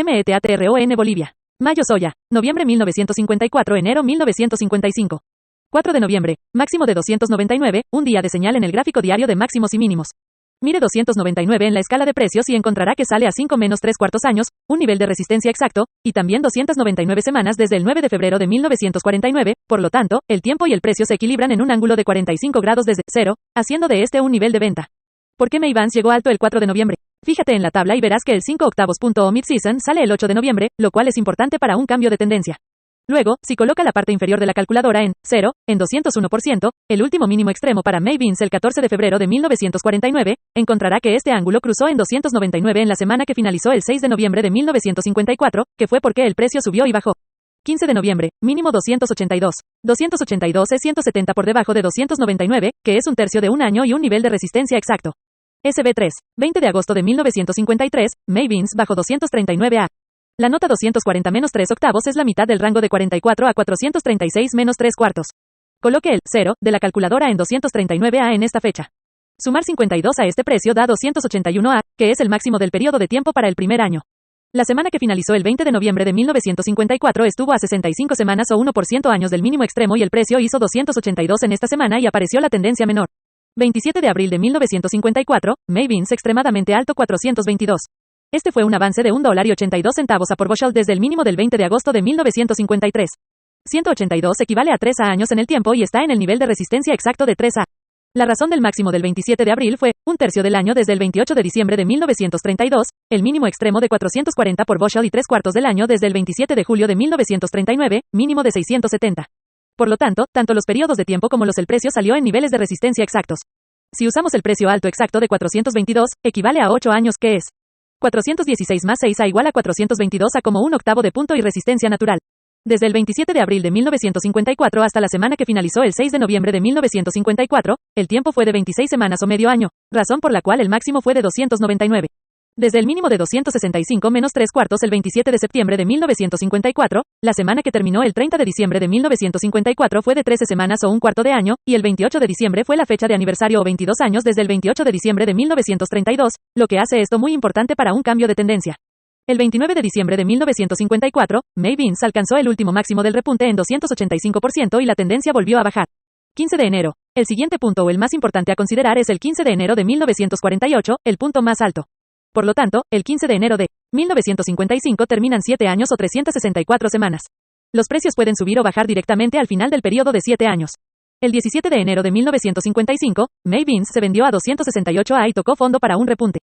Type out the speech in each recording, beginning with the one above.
METATRON Bolivia. Mayo soya. Noviembre 1954, enero 1955. 4 de noviembre. Máximo de 299, un día de señal en el gráfico diario de máximos y mínimos. Mire 299 en la escala de precios y encontrará que sale a 5 menos 3/4 años, un nivel de resistencia exacto, y también 299 semanas desde el 9 de febrero de 1949, por lo tanto, el tiempo y el precio se equilibran en un ángulo de 45 grados desde 0, haciendo de este un nivel de venta. ¿Por qué Mayvans llegó alto el 4 de noviembre? Fíjate en la tabla y verás que el 5 octavos punto o mid-season sale el 8 de noviembre, lo cual es importante para un cambio de tendencia. Luego, si coloca la parte inferior de la calculadora en 0, en 201%, el último mínimo extremo para Mayvans el 14 de febrero de 1949, encontrará que este ángulo cruzó en 299 en la semana que finalizó el 6 de noviembre de 1954, que fue porque el precio subió y bajó. 15 de noviembre, mínimo 282. 282 es 170 por debajo de 299, que es un tercio de un año y un nivel de resistencia exacto. SB3, 20 de agosto de 1953, Mayvans bajo 239A. La nota 240-3 octavos es la mitad del rango de 44 a 436 menos 3 cuartos. Coloque el 0 de la calculadora en 239A en esta fecha. Sumar 52 a este precio da 281A, que es el máximo del periodo de tiempo para el primer año. La semana que finalizó el 20 de noviembre de 1954 estuvo a 65 semanas o 1% años del mínimo extremo y el precio hizo 282 en esta semana y apareció la tendencia menor. 27 de abril de 1954, Mayvans extremadamente alto 422. Este fue un avance de $1.82 a por bushel desde el mínimo del 20 de agosto de 1953. 182 equivale a 3 años en el tiempo y está en el nivel de resistencia exacto de 3A. La razón del máximo del 27 de abril fue, un tercio del año desde el 28 de diciembre de 1932, el mínimo extremo de 440 por bushel y 3/4 del año desde el 27 de julio de 1939, mínimo de 670. Por lo tanto, tanto los periodos de tiempo como el precio salió en niveles de resistencia exactos. Si usamos el precio alto exacto de 422, equivale a 8 años que es 416 más 6A igual a 422A como un octavo de punto y resistencia natural. Desde el 27 de abril de 1954 hasta la semana que finalizó el 6 de noviembre de 1954, el tiempo fue de 26 semanas o medio año, razón por la cual el máximo fue de 299. Desde el mínimo de 265 menos 3/4 el 27 de septiembre de 1954, la semana que terminó el 30 de diciembre de 1954 fue de 13 semanas o un cuarto de año, y el 28 de diciembre fue la fecha de aniversario o 22 años desde el 28 de diciembre de 1932, lo que hace esto muy importante para un cambio de tendencia. El 29 de diciembre de 1954, Mayvans alcanzó el último máximo del repunte en 285% y la tendencia volvió a bajar. 15 de enero. El siguiente punto o el más importante a considerar es el 15 de enero de 1948, el punto más alto. Por lo tanto, el 15 de enero de 1955 terminan 7 años o 364 semanas. Los precios pueden subir o bajar directamente al final del periodo de 7 años. El 17 de enero de 1955, Mayvans se vendió a 268A y tocó fondo para un repunte.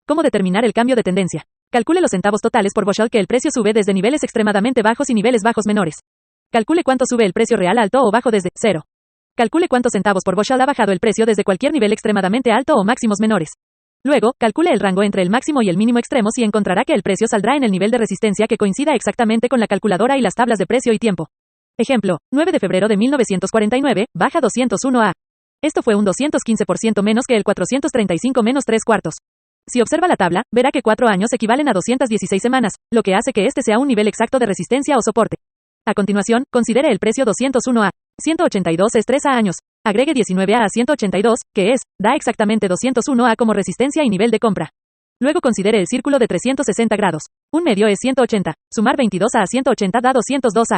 ¿Cómo determinar el cambio de tendencia? Calcule los centavos totales por bushel que el precio sube desde niveles extremadamente bajos y niveles bajos menores. Calcule cuánto sube el precio real alto o bajo desde 0. Calcule cuántos centavos por bushel ha bajado el precio desde cualquier nivel extremadamente alto o máximos menores. Luego, calcule el rango entre el máximo y el mínimo extremos y encontrará que el precio saldrá en el nivel de resistencia que coincida exactamente con la calculadora y las tablas de precio y tiempo. Ejemplo, 9 de febrero de 1949, baja 201A. Esto fue un 215% menos que el 435 menos 3/4. Si observa la tabla, verá que 4 años equivalen a 216 semanas, lo que hace que este sea un nivel exacto de resistencia o soporte. A continuación, considere el precio 201A. 182 es 3 años. Agregue 19A a 182, que da exactamente 201A como resistencia y nivel de compra. Luego considere el círculo de 360 grados. Un medio es 180. Sumar 22A a 180 da 202A.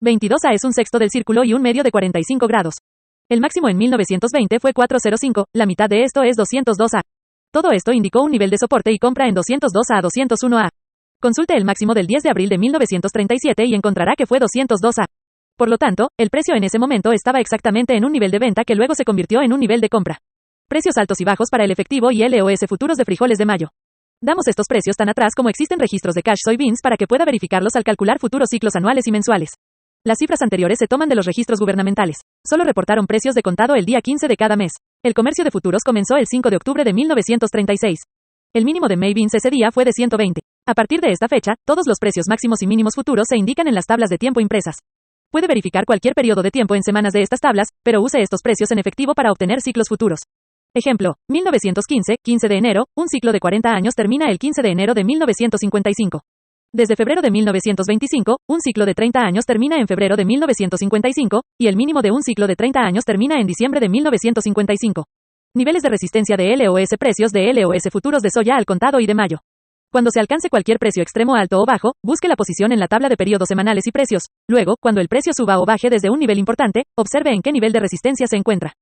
22A es un sexto del círculo y un medio de 45 grados. El máximo en 1920 fue 405, la mitad de esto es 202A. Todo esto indicó un nivel de soporte y compra en 202A a 201A. Consulte el máximo del 10 de abril de 1937 y encontrará que fue 202A. Por lo tanto, el precio en ese momento estaba exactamente en un nivel de venta que luego se convirtió en un nivel de compra. Precios altos y bajos para el efectivo y LOS futuros de frijoles de mayo. Damos estos precios tan atrás como existen registros de cash soybeans para que pueda verificarlos al calcular futuros ciclos anuales y mensuales. Las cifras anteriores se toman de los registros gubernamentales. Solo reportaron precios de contado el día 15 de cada mes. El comercio de futuros comenzó el 5 de octubre de 1936. El mínimo de Mayvans ese día fue de 120. A partir de esta fecha, todos los precios máximos y mínimos futuros se indican en las tablas de tiempo impresas. Puede verificar cualquier periodo de tiempo en semanas de estas tablas, pero use estos precios en efectivo para obtener ciclos futuros. Ejemplo, 1915, 15 de enero, un ciclo de 40 años termina el 15 de enero de 1955. Desde febrero de 1925, un ciclo de 30 años termina en febrero de 1955, y el mínimo de un ciclo de 30 años termina en diciembre de 1955. Niveles de resistencia de LOS precios de LOS futuros de soya al contado y de mayo. Cuando se alcance cualquier precio extremo alto o bajo, busque la posición en la tabla de periodos semanales y precios. Luego, cuando el precio suba o baje desde un nivel importante, observe en qué nivel de resistencia se encuentra.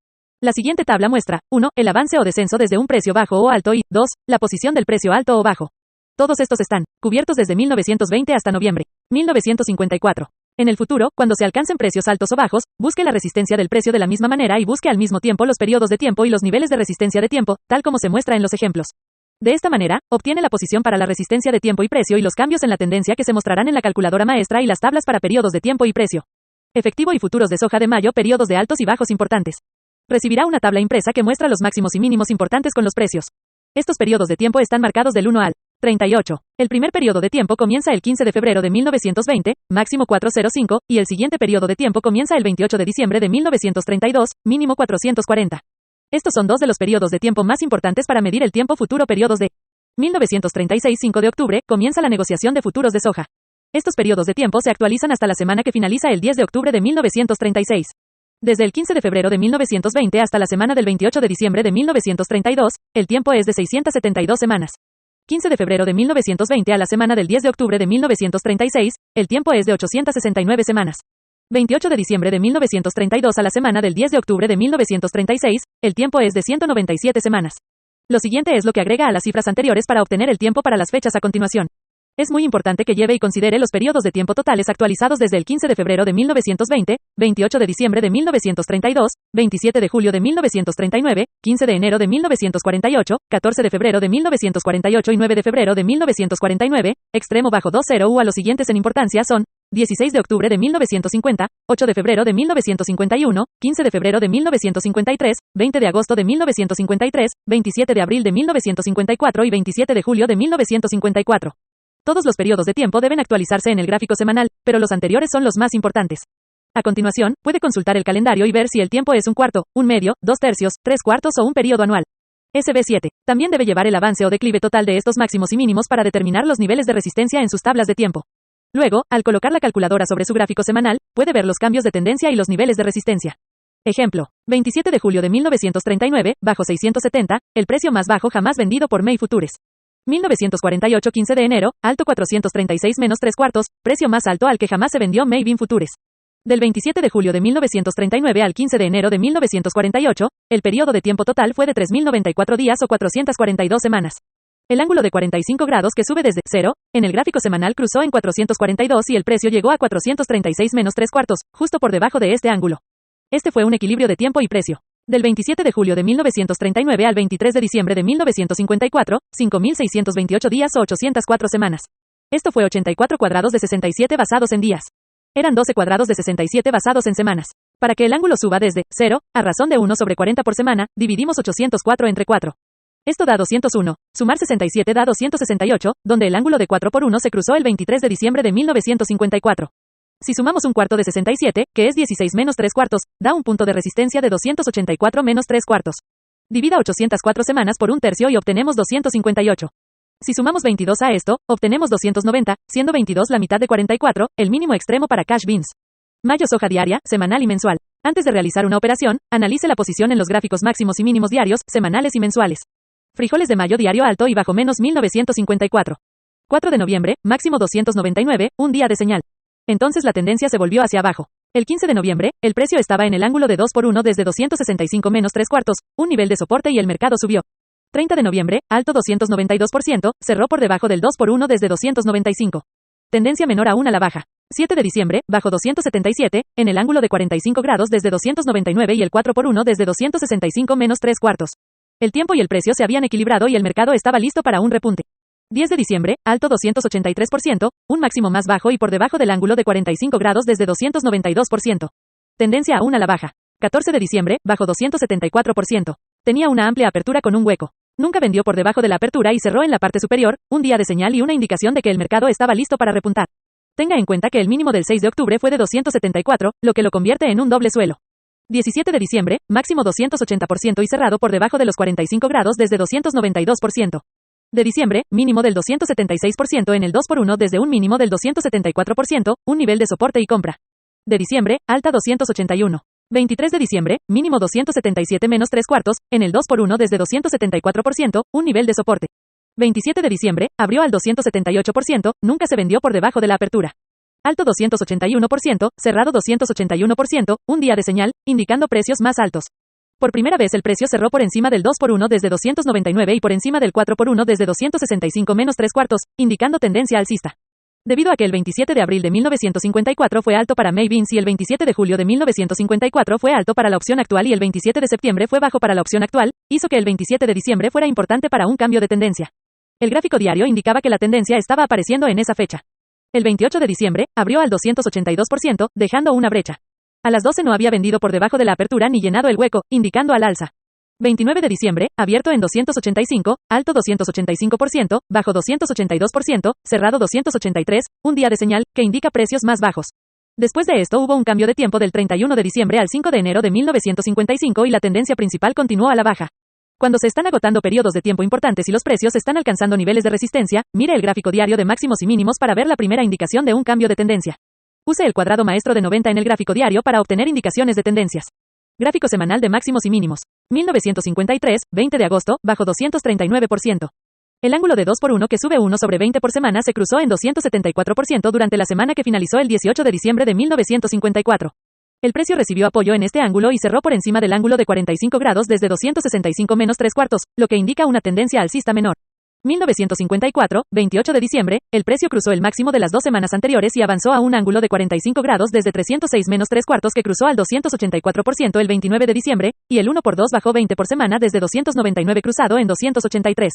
La siguiente tabla muestra 1. El avance o descenso desde un precio bajo o alto y 2. La posición del precio alto o bajo. Todos estos están cubiertos desde 1920 hasta noviembre 1954. En el futuro, cuando se alcancen precios altos o bajos, busque la resistencia del precio de la misma manera y busque al mismo tiempo los periodos de tiempo y los niveles de resistencia de tiempo, tal como se muestra en los ejemplos. De esta manera, obtiene la posición para la resistencia de tiempo y precio y los cambios en la tendencia que se mostrarán en la calculadora maestra y las tablas para periodos de tiempo y precio. Efectivo y futuros de soja de mayo, periodos de altos y bajos importantes. Recibirá una tabla impresa que muestra los máximos y mínimos importantes con los precios. Estos periodos de tiempo están marcados del 1 al 38. El primer periodo de tiempo comienza el 15 de febrero de 1920, máximo 405, y el siguiente periodo de tiempo comienza el 28 de diciembre de 1932, mínimo 440. Estos son dos de los periodos de tiempo más importantes para medir el tiempo futuro. Periodos de 1936, 5 de octubre, comienza la negociación de futuros de soja. Estos periodos de tiempo se actualizan hasta la semana que finaliza el 10 de octubre de 1936. Desde el 15 de febrero de 1920 hasta la semana del 28 de diciembre de 1932, el tiempo es de 672 semanas. 15 de febrero de 1920 a la semana del 10 de octubre de 1936, el tiempo es de 869 semanas. 28 de diciembre de 1932 a la semana del 10 de octubre de 1936, el tiempo es de 197 semanas. Lo siguiente es lo que agrega a las cifras anteriores para obtener el tiempo para las fechas a continuación. Es muy importante que lleve y considere los periodos de tiempo totales actualizados desde el 15 de febrero de 1920, 28 de diciembre de 1932, 27 de julio de 1939, 15 de enero de 1948, 14 de febrero de 1948 y 9 de febrero de 1949, extremo bajo 20 u a los siguientes en importancia son 16 de octubre de 1950, 8 de febrero de 1951, 15 de febrero de 1953, 20 de agosto de 1953, 27 de abril de 1954 y 27 de julio de 1954. Todos los periodos de tiempo deben actualizarse en el gráfico semanal, pero los anteriores son los más importantes. A continuación, puede consultar el calendario y ver si el tiempo es un cuarto, un medio, 2/3, 3/4 o un periodo anual. SB7. También debe llevar el avance o declive total de estos máximos y mínimos para determinar los niveles de resistencia en sus tablas de tiempo. Luego, al colocar la calculadora sobre su gráfico semanal, puede ver los cambios de tendencia y los niveles de resistencia. Ejemplo, 27 de julio de 1939, bajo 670, el precio más bajo jamás vendido por May Futures. 1948, 15 de enero, alto 436 menos 3/4, precio más alto al que jamás se vendió May Bean Futures. Del 27 de julio de 1939 al 15 de enero de 1948, el periodo de tiempo total fue de 3.094 días o 442 semanas. El ángulo de 45 grados que sube desde 0, en el gráfico semanal cruzó en 442 y el precio llegó a 436 menos 3/4, justo por debajo de este ángulo. Este fue un equilibrio de tiempo y precio. Del 27 de julio de 1939 al 23 de diciembre de 1954, 5.628 días o 804 semanas. Esto fue 84 cuadrados de 67 basados en días. Eran 12 cuadrados de 67 basados en semanas. Para que el ángulo suba desde 0, a razón de 1 sobre 40 por semana, dividimos 804 entre 4. Esto da 201. Sumar 67 da 268, donde el ángulo de 4 por 1 se cruzó el 23 de diciembre de 1954. Si sumamos un cuarto de 67, que es 16 menos 3/4, da un punto de resistencia de 284 menos 3/4. Divida 804 semanas por un tercio y obtenemos 258. Si sumamos 22 a esto, obtenemos 290, siendo 22 la mitad de 44, el mínimo extremo para cash beans. Mayo soja diaria, semanal y mensual. Antes de realizar una operación, analice la posición en los gráficos máximos y mínimos diarios, semanales y mensuales. Frijoles de mayo diario alto y bajo menos 1954. 4 de noviembre, máximo 299, un día de señal. Entonces la tendencia se volvió hacia abajo. El 15 de noviembre, el precio estaba en el ángulo de 2 por 1 desde 265 menos 3/4, un nivel de soporte y el mercado subió. 30 de noviembre, alto 292%, cerró por debajo del 2 por 1 desde 295. Tendencia menor aún a la baja. 7 de diciembre, bajo 277, en el ángulo de 45 grados desde 299 y el 4 por 1 desde 265 menos 3/4. El tiempo y el precio se habían equilibrado y el mercado estaba listo para un repunte. 10 de diciembre, alto 283%, un máximo más bajo y por debajo del ángulo de 45 grados desde 292%. Tendencia aún a la baja. 14 de diciembre, bajo 274%. Tenía una amplia apertura con un hueco. Nunca vendió por debajo de la apertura y cerró en la parte superior, un día de señal y una indicación de que el mercado estaba listo para repuntar. Tenga en cuenta que el mínimo del 6 de octubre fue de 274, lo que lo convierte en un doble suelo. 17 de diciembre, máximo 280% y cerrado por debajo de los 45 grados desde 292%. De diciembre, mínimo del 276% en el 2 por 1 desde un mínimo del 274%, un nivel de soporte y compra. De diciembre, alta 281. 23 de diciembre, mínimo 277 menos 3/4, en el 2 por 1 desde 274%, un nivel de soporte. 27 de diciembre, abrió al 278%, nunca se vendió por debajo de la apertura. Alto 281%, cerrado 281%, un día de señal, indicando precios más altos. Por primera vez el precio cerró por encima del 2x1 desde 299 y por encima del 4x1 desde 265 menos 3 cuartos, indicando tendencia alcista. Debido a que el 27 de abril de 1954 fue alto para May Beans y el 27 de julio de 1954 fue alto para la opción actual y el 27 de septiembre fue bajo para la opción actual, hizo que el 27 de diciembre fuera importante para un cambio de tendencia. El gráfico diario indicaba que la tendencia estaba apareciendo en esa fecha. El 28 de diciembre, abrió al 282%, dejando una brecha. A las 12 no había vendido por debajo de la apertura ni llenado el hueco, indicando al alza. 29 de diciembre, abierto en 285, alto 285%, bajo 282%, cerrado 283, un día de señal, que indica precios más bajos. Después de esto hubo un cambio de tiempo del 31 de diciembre al 5 de enero de 1955 y la tendencia principal continuó a la baja. Cuando se están agotando periodos de tiempo importantes y los precios están alcanzando niveles de resistencia, mire el gráfico diario de máximos y mínimos para ver la primera indicación de un cambio de tendencia. Use el cuadrado maestro de 90 en el gráfico diario para obtener indicaciones de tendencias. Gráfico semanal de máximos y mínimos. 1953, 20 de agosto, bajo 239%. El ángulo de 2x1 que sube 1 sobre 20 por semana se cruzó en 274% durante la semana que finalizó el 18 de diciembre de 1954. El precio recibió apoyo en este ángulo y cerró por encima del ángulo de 45 grados desde 265 menos 3 cuartos, lo que indica una tendencia alcista menor. 1954, 28 de diciembre, el precio cruzó el máximo de las 2 semanas anteriores y avanzó a un ángulo de 45 grados desde 306 menos 3 cuartos que cruzó al 284% el 29 de diciembre, y el 1x2 bajó 20 por semana desde 299 cruzado en 283.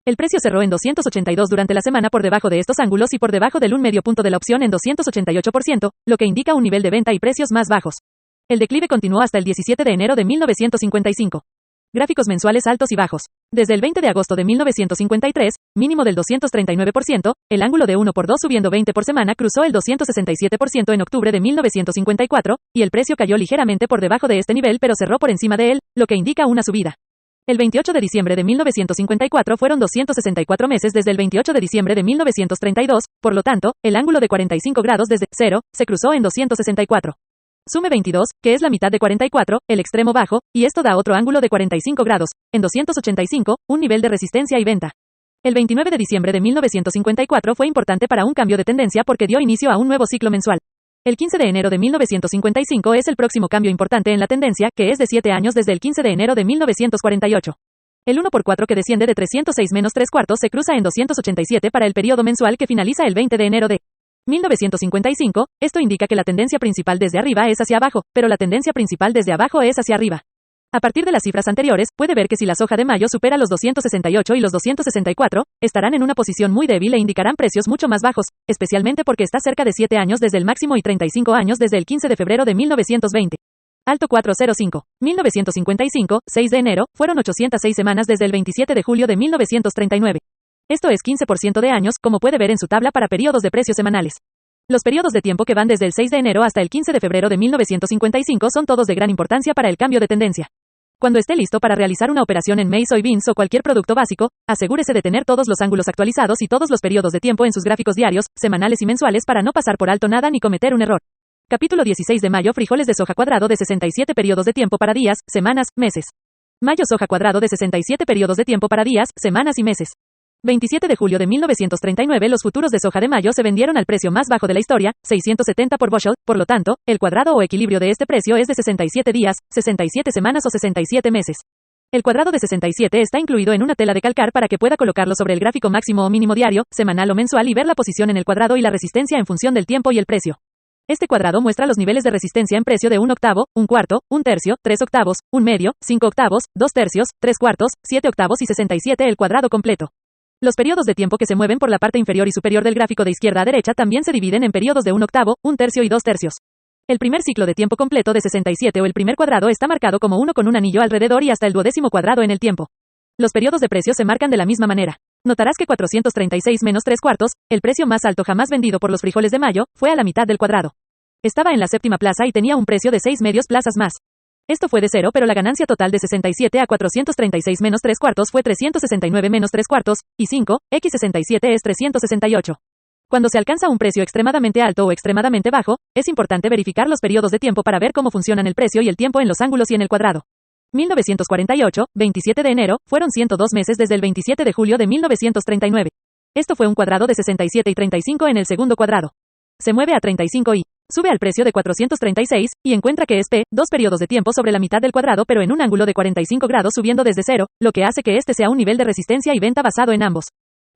El precio cerró en 282 durante la semana por debajo de estos ángulos y por debajo del 1/2 punto de la opción en 288%, lo que indica un nivel de venta y precios más bajos. El declive continuó hasta el 17 de enero de 1955. Gráficos mensuales altos y bajos. Desde el 20 de agosto de 1953, mínimo del 239%, el ángulo de 1x2 subiendo 20 por semana cruzó el 267% en octubre de 1954, y el precio cayó ligeramente por debajo de este nivel pero cerró por encima de él, lo que indica una subida. El 28 de diciembre de 1954 fueron 264 meses desde el 28 de diciembre de 1932, por lo tanto, el ángulo de 45 grados desde 0 se cruzó en 264. Sume 22, que es la mitad de 44, el extremo bajo, y esto da otro ángulo de 45 grados, en 285, un nivel de resistencia y venta. El 29 de diciembre de 1954 fue importante para un cambio de tendencia porque dio inicio a un nuevo ciclo mensual. El 15 de enero de 1955 es el próximo cambio importante en la tendencia, que es de 7 años desde el 15 de enero de 1948. El 1x4 que desciende de 306 menos 3 cuartos se cruza en 287 para el periodo mensual que finaliza el 20 de enero de 1955, esto indica que la tendencia principal desde arriba es hacia abajo, pero la tendencia principal desde abajo es hacia arriba. A partir de las cifras anteriores, puede ver que si la soja de mayo supera los 268 y los 264, estarán en una posición muy débil e indicarán precios mucho más bajos, especialmente porque está cerca de 7 años desde el máximo y 35 años desde el 15 de febrero de 1920. Alto 405. 1955, 6 de enero, fueron 806 semanas desde el 27 de julio de 1939. Esto es 15% de años, como puede ver en su tabla para periodos de precios semanales. Los periodos de tiempo que van desde el 6 de enero hasta el 15 de febrero de 1955 son todos de gran importancia para el cambio de tendencia. Cuando esté listo para realizar una operación en maize, soybeans o cualquier producto básico, asegúrese de tener todos los ángulos actualizados y todos los periodos de tiempo en sus gráficos diarios, semanales y mensuales para no pasar por alto nada ni cometer un error. Capítulo 16 de mayo. Frijoles de soja cuadrado de 67 periodos de tiempo para días, semanas, meses. Mayo. Soja cuadrado de 67 periodos de tiempo para días, semanas y meses. 27 de julio de 1939 los futuros de soja de mayo se vendieron al precio más bajo de la historia, 670 por bushel, por lo tanto, el cuadrado o equilibrio de este precio es de 67 días, 67 semanas o 67 meses. El cuadrado de 67 está incluido en una tela de calcar para que pueda colocarlo sobre el gráfico máximo o mínimo diario, semanal o mensual y ver la posición en el cuadrado y la resistencia en función del tiempo y el precio. Este cuadrado muestra los niveles de resistencia en precio de 1 octavo, 1 cuarto, 1 tercio, 3 octavos, 1 medio, 5 octavos, 2 tercios, 3 cuartos, 7 octavos y 67 el cuadrado completo. Los periodos de tiempo que se mueven por la parte inferior y superior del gráfico de izquierda a derecha también se dividen en periodos de 1 octavo, 1 tercio y 2 tercios. El primer ciclo de tiempo completo de 67 o el primer cuadrado está marcado como 1 con un anillo alrededor y hasta el 12º cuadrado en el tiempo. Los periodos de precio se marcan de la misma manera. Notarás que 436 menos 3 cuartos, el precio más alto jamás vendido por los frijoles de mayo, fue a la mitad del cuadrado. Estaba en la séptima plaza y tenía un precio de 6 medios plazas más. Esto fue de 0, pero la ganancia total de 67 a 436 menos 3 cuartos fue 369 menos 3 cuartos, y 5, x67 es 368. Cuando se alcanza un precio extremadamente alto o extremadamente bajo, es importante verificar los periodos de tiempo para ver cómo funcionan el precio y el tiempo en los ángulos y en el cuadrado. 1948, 27 de enero, fueron 102 meses desde el 27 de julio de 1939. Esto fue un cuadrado de 67 y 35 en el segundo cuadrado. Se mueve a 35 y sube al precio de 436, y encuentra que es P, dos periodos de tiempo sobre la mitad del cuadrado pero en un ángulo de 45 grados subiendo desde cero, lo que hace que este sea un nivel de resistencia y venta basado en ambos.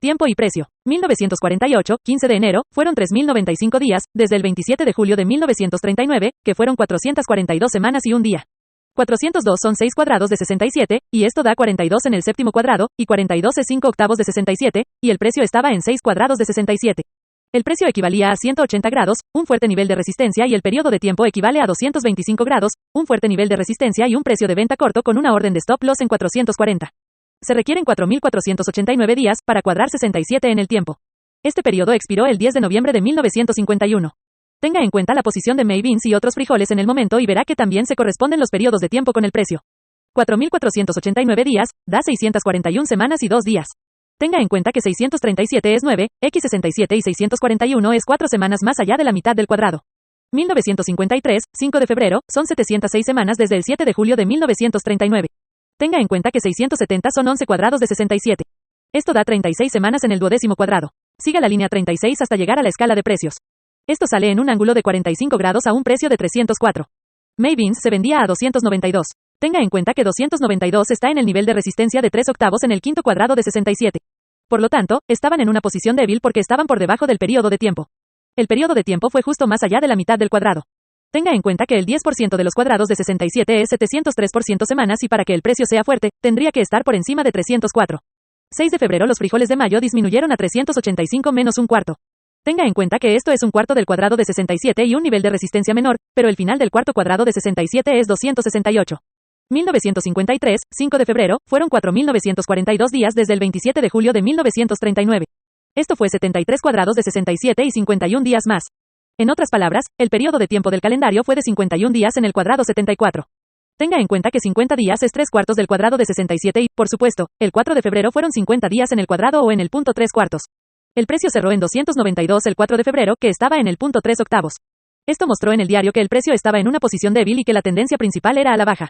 Tiempo y precio. 1948, 15 de enero, fueron 3.095 días, desde el 27 de julio de 1939, que fueron 442 semanas y un día. 402 son 6 cuadrados de 67, y esto da 42 en el séptimo cuadrado, y 42 es 5 octavos de 67, y el precio estaba en 6 cuadrados de 67. El precio equivalía a 180 grados, un fuerte nivel de resistencia y el periodo de tiempo equivale a 225 grados, un fuerte nivel de resistencia y un precio de venta corto con una orden de stop loss en 440. Se requieren 4.489 días para cuadrar 67 en el tiempo. Este periodo expiró el 10 de noviembre de 1951. Tenga en cuenta la posición de May beans y otros frijoles en el momento y verá que también se corresponden los periodos de tiempo con el precio. 4.489 días, da 641 semanas y 2 días. Tenga en cuenta que 637 es 9, x67 y 641 es 4 semanas más allá de la mitad del cuadrado. 1953, 5 de febrero, son 706 semanas desde el 7 de julio de 1939. Tenga en cuenta que 670 son 11 cuadrados de 67. Esto da 36 semanas en el duodécimo cuadrado. Siga la línea 36 hasta llegar a la escala de precios. Esto sale en un ángulo de 45 grados a un precio de 304. May beans se vendía a 292. Tenga en cuenta que 292 está en el nivel de resistencia de 3 octavos en el quinto cuadrado de 67. Por lo tanto, estaban en una posición débil porque estaban por debajo del periodo de tiempo. El periodo de tiempo fue justo más allá de la mitad del cuadrado. Tenga en cuenta que el 10% de los cuadrados de 67 es 703% semanas y para que el precio sea fuerte, tendría que estar por encima de 304. 6 de febrero los frijoles de mayo disminuyeron a 385 menos un cuarto. Tenga en cuenta que esto es un cuarto del cuadrado de 67 y un nivel de resistencia menor, pero el final del cuarto cuadrado de 67 es 268. 1953, 5 de febrero, fueron 4.942 días desde el 27 de julio de 1939. Esto fue 73 cuadrados de 67 y 51 días más. En otras palabras, el periodo de tiempo del calendario fue de 51 días en el cuadrado 74. Tenga en cuenta que 50 días es 3 cuartos del cuadrado de 67 y, por supuesto, el 4 de febrero fueron 50 días en el cuadrado o en el punto 3 cuartos. El precio cerró en 292 el 4 de febrero, que estaba en el punto 3 octavos. Esto mostró en el diario que el precio estaba en una posición débil y que la tendencia principal era a la baja.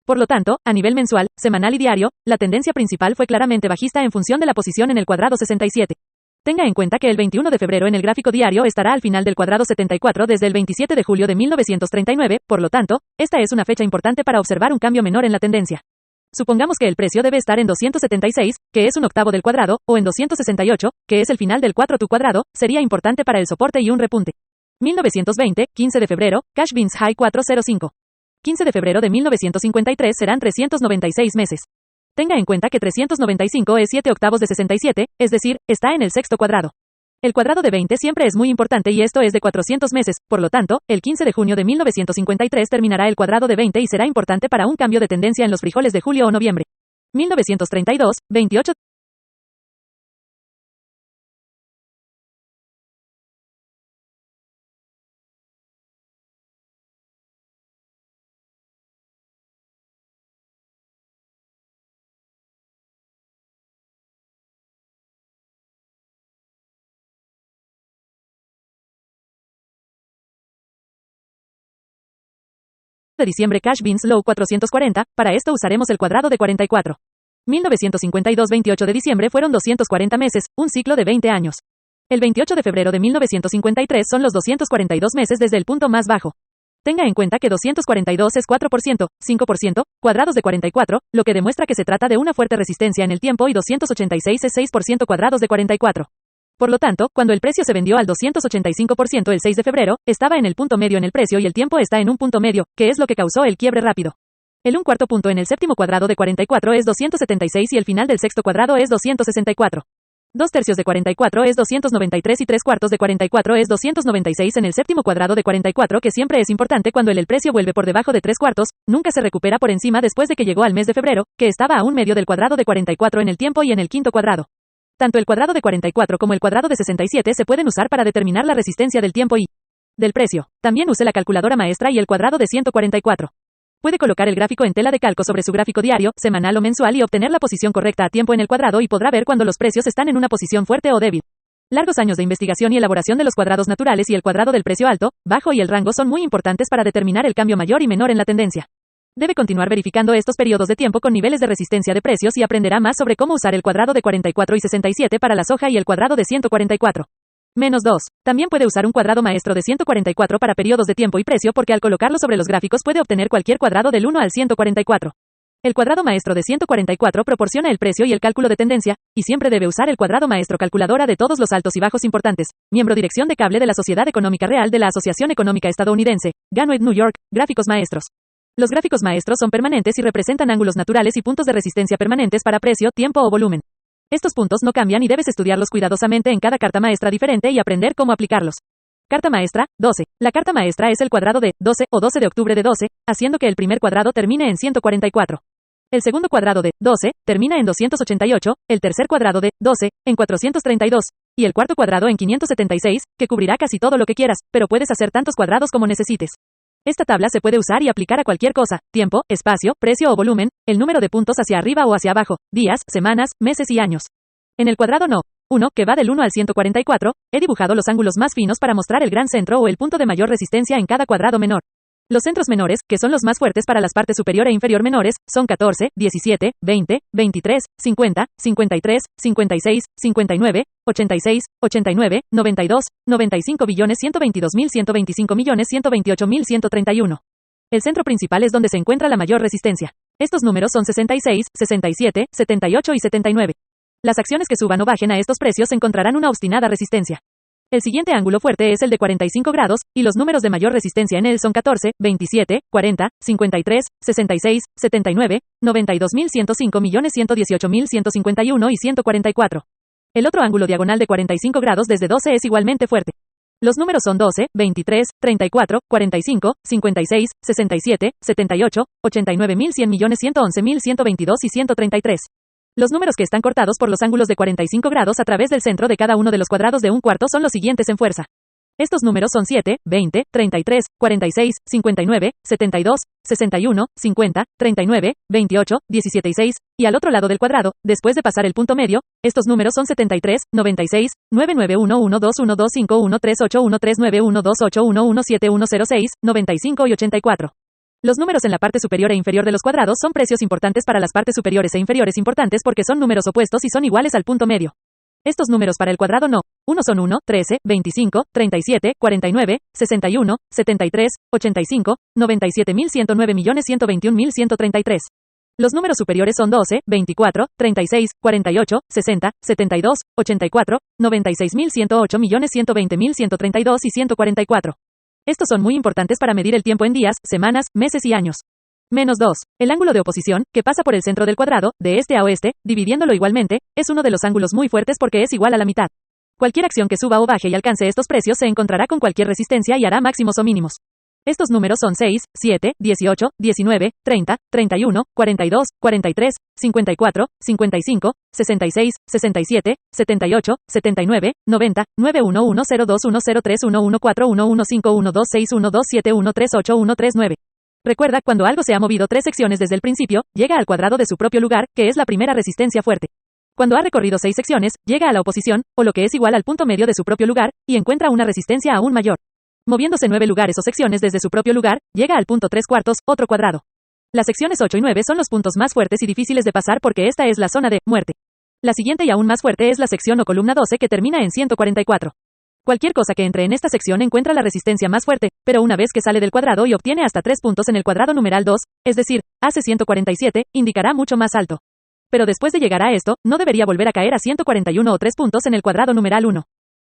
Por lo tanto, a nivel mensual, semanal y diario, la tendencia principal fue claramente bajista en función de la posición en el cuadrado 67. Tenga en cuenta que el 21 de febrero en el gráfico diario estará al final del cuadrado 74 desde el 27 de julio de 1939, por lo tanto, esta es una fecha importante para observar un cambio menor en la tendencia. Supongamos que el precio debe estar en 276, que es un octavo del cuadrado, o en 268, que es el final del 4 tu cuadrado, sería importante para el soporte y un repunte. 1920, 15 de febrero, Cash Beans High 405. 15 de febrero de 1953 serán 396 meses. Tenga en cuenta que 395 es 7 octavos de 67, es decir, está en el sexto cuadrado. El cuadrado de 20 siempre es muy importante y esto es de 400 meses, por lo tanto, el 15 de junio de 1953 terminará el cuadrado de 20 y será importante para un cambio de tendencia en los frijoles de julio o noviembre. 1932, 28. De diciembre Cash Beans Low 440, para esto usaremos el cuadrado de 44. 1952 28 de diciembre fueron 240 meses, un ciclo de 20 años. El 28 de febrero de 1953 son los 242 meses desde el punto más bajo. Tenga en cuenta que 242 es 4%, 5%, cuadrados de 44, lo que demuestra que se trata de una fuerte resistencia en el tiempo y 286 es 6% cuadrados de 44. Por lo tanto, cuando el precio se vendió al 285% el 6 de febrero, estaba en el punto medio en el precio y el tiempo está en un punto medio, que es lo que causó el quiebre rápido. El un cuarto punto en el séptimo cuadrado de 44 es 276 y el final del sexto cuadrado es 264. 2 tercios de 44 es 293 y 3 cuartos de 44 es 296 en el séptimo cuadrado de 44, que siempre es importante cuando el precio vuelve por debajo de 3 cuartos, nunca se recupera por encima después de que llegó al mes de febrero, que estaba a un medio del cuadrado de 44 en el tiempo y en el quinto cuadrado. Tanto el cuadrado de 44 como el cuadrado de 67 se pueden usar para determinar la resistencia del tiempo y del precio. También use la calculadora maestra y el cuadrado de 144. Puede colocar el gráfico en tela de calco sobre su gráfico diario, semanal o mensual y obtener la posición correcta a tiempo en el cuadrado y podrá ver cuando los precios están en una posición fuerte o débil. Largos años de investigación y elaboración de los cuadrados naturales y el cuadrado del precio alto, bajo y el rango son muy importantes para determinar el cambio mayor y menor en la tendencia. Debe continuar verificando estos periodos de tiempo con niveles de resistencia de precios y aprenderá más sobre cómo usar el cuadrado de 44 y 67 para la soja y el cuadrado de 144. -2. También puede usar un cuadrado maestro de 144 para periodos de tiempo y precio porque al colocarlo sobre los gráficos puede obtener cualquier cuadrado del 1 al 144. El cuadrado maestro de 144 proporciona el precio y el cálculo de tendencia, y siempre debe usar el cuadrado maestro calculadora de todos los altos y bajos importantes. Miembro Dirección de Cable de la Sociedad Económica Real de la Asociación Económica Estadounidense, Gannett, New York. Gráficos maestros. Los gráficos maestros son permanentes y representan ángulos naturales y puntos de resistencia permanentes para precio, tiempo o volumen. Estos puntos no cambian y debes estudiarlos cuidadosamente en cada carta maestra diferente y aprender cómo aplicarlos. Carta maestra, 12. La carta maestra es el cuadrado de 12 o 12 de octubre de 12, haciendo que el primer cuadrado termine en 144. El segundo cuadrado de 12 termina en 288, el tercer cuadrado de 12 en 432, y el cuarto cuadrado en 576, que cubrirá casi todo lo que quieras, pero puedes hacer tantos cuadrados como necesites. Esta tabla se puede usar y aplicar a cualquier cosa: tiempo, espacio, precio o volumen, el número de puntos hacia arriba o hacia abajo, días, semanas, meses y años. En el cuadrado No. 1, que va del 1 al 144, he dibujado los ángulos más finos para mostrar el gran centro o el punto de mayor resistencia en cada cuadrado menor. Los centros menores, que son los más fuertes para las partes superior e inferior menores, son 14, 17, 20, 23, 50, 53, 56, 59, 86, 89, 92, 95.122.125.128.131. El centro principal es donde se encuentra la mayor resistencia. Estos números son 66, 67, 78 y 79. Las acciones que suban o bajen a estos precios encontrarán una obstinada resistencia. El siguiente ángulo fuerte es el de 45 grados, y los números de mayor resistencia en él son 14, 27, 40, 53, 66, 79, 92.105.118.151 y 144. El otro ángulo diagonal de 45 grados desde 12 es igualmente fuerte. Los números son 12, 23, 34, 45, 56, 67, 78, 89.100.111.122 y 133. Los números que están cortados por los ángulos de 45 grados a través del centro de cada uno de los cuadrados de un cuarto son los siguientes en fuerza. Estos números son 7, 20, 33, 46, 59, 72, 61, 50, 39, 28, 17 y 6, y al otro lado del cuadrado, después de pasar el punto medio, estos números son 73, 96, 991121251381381391281171006, 95 y 84. Los números en la parte superior e inferior de los cuadrados son precios importantes para las partes superiores e inferiores importantes porque son números opuestos y son iguales al punto medio. Estos números para el cuadrado No. 1 son 1, 13, 25, 37, 49, 61, 73, 85, 97.109.121.133. Los números superiores son 12, 24, 36, 48, 60, 72, 84, 96.108.120.132 y 144. Estos son muy importantes para medir el tiempo en días, semanas, meses y años. -2. El ángulo de oposición, que pasa por el centro del cuadrado, de este a oeste, dividiéndolo igualmente, es uno de los ángulos muy fuertes porque es igual a la mitad. Cualquier acción que suba o baje y alcance estos precios se encontrará con cualquier resistencia y hará máximos o mínimos. Estos números son 6, 7, 18, 19, 30, 31, 42, 43, 54, 55, 66, 67, 78, 79, 90, 91102103114115126126127138139. Recuerda, cuando algo se ha movido 3 secciones desde el principio, llega al cuadrado de su propio lugar, que es la primera resistencia fuerte. Cuando ha recorrido 6 secciones, llega a la oposición, o lo que es igual al punto medio de su propio lugar, y encuentra una resistencia aún mayor. Moviéndose 9 lugares o secciones desde su propio lugar, llega al punto 3/4, otro cuadrado. Las secciones 8 y 9 son los puntos más fuertes y difíciles de pasar porque esta es la zona de muerte. La siguiente y aún más fuerte es la sección o columna 12 que termina en 144. Cualquier cosa que entre en esta sección encuentra la resistencia más fuerte, pero una vez que sale del cuadrado y obtiene hasta 3 puntos en el cuadrado numeral 2, es decir, hace 147, indicará mucho más alto. Pero después de llegar a esto, no debería volver a caer a 141 o 3 puntos en el cuadrado numeral 1.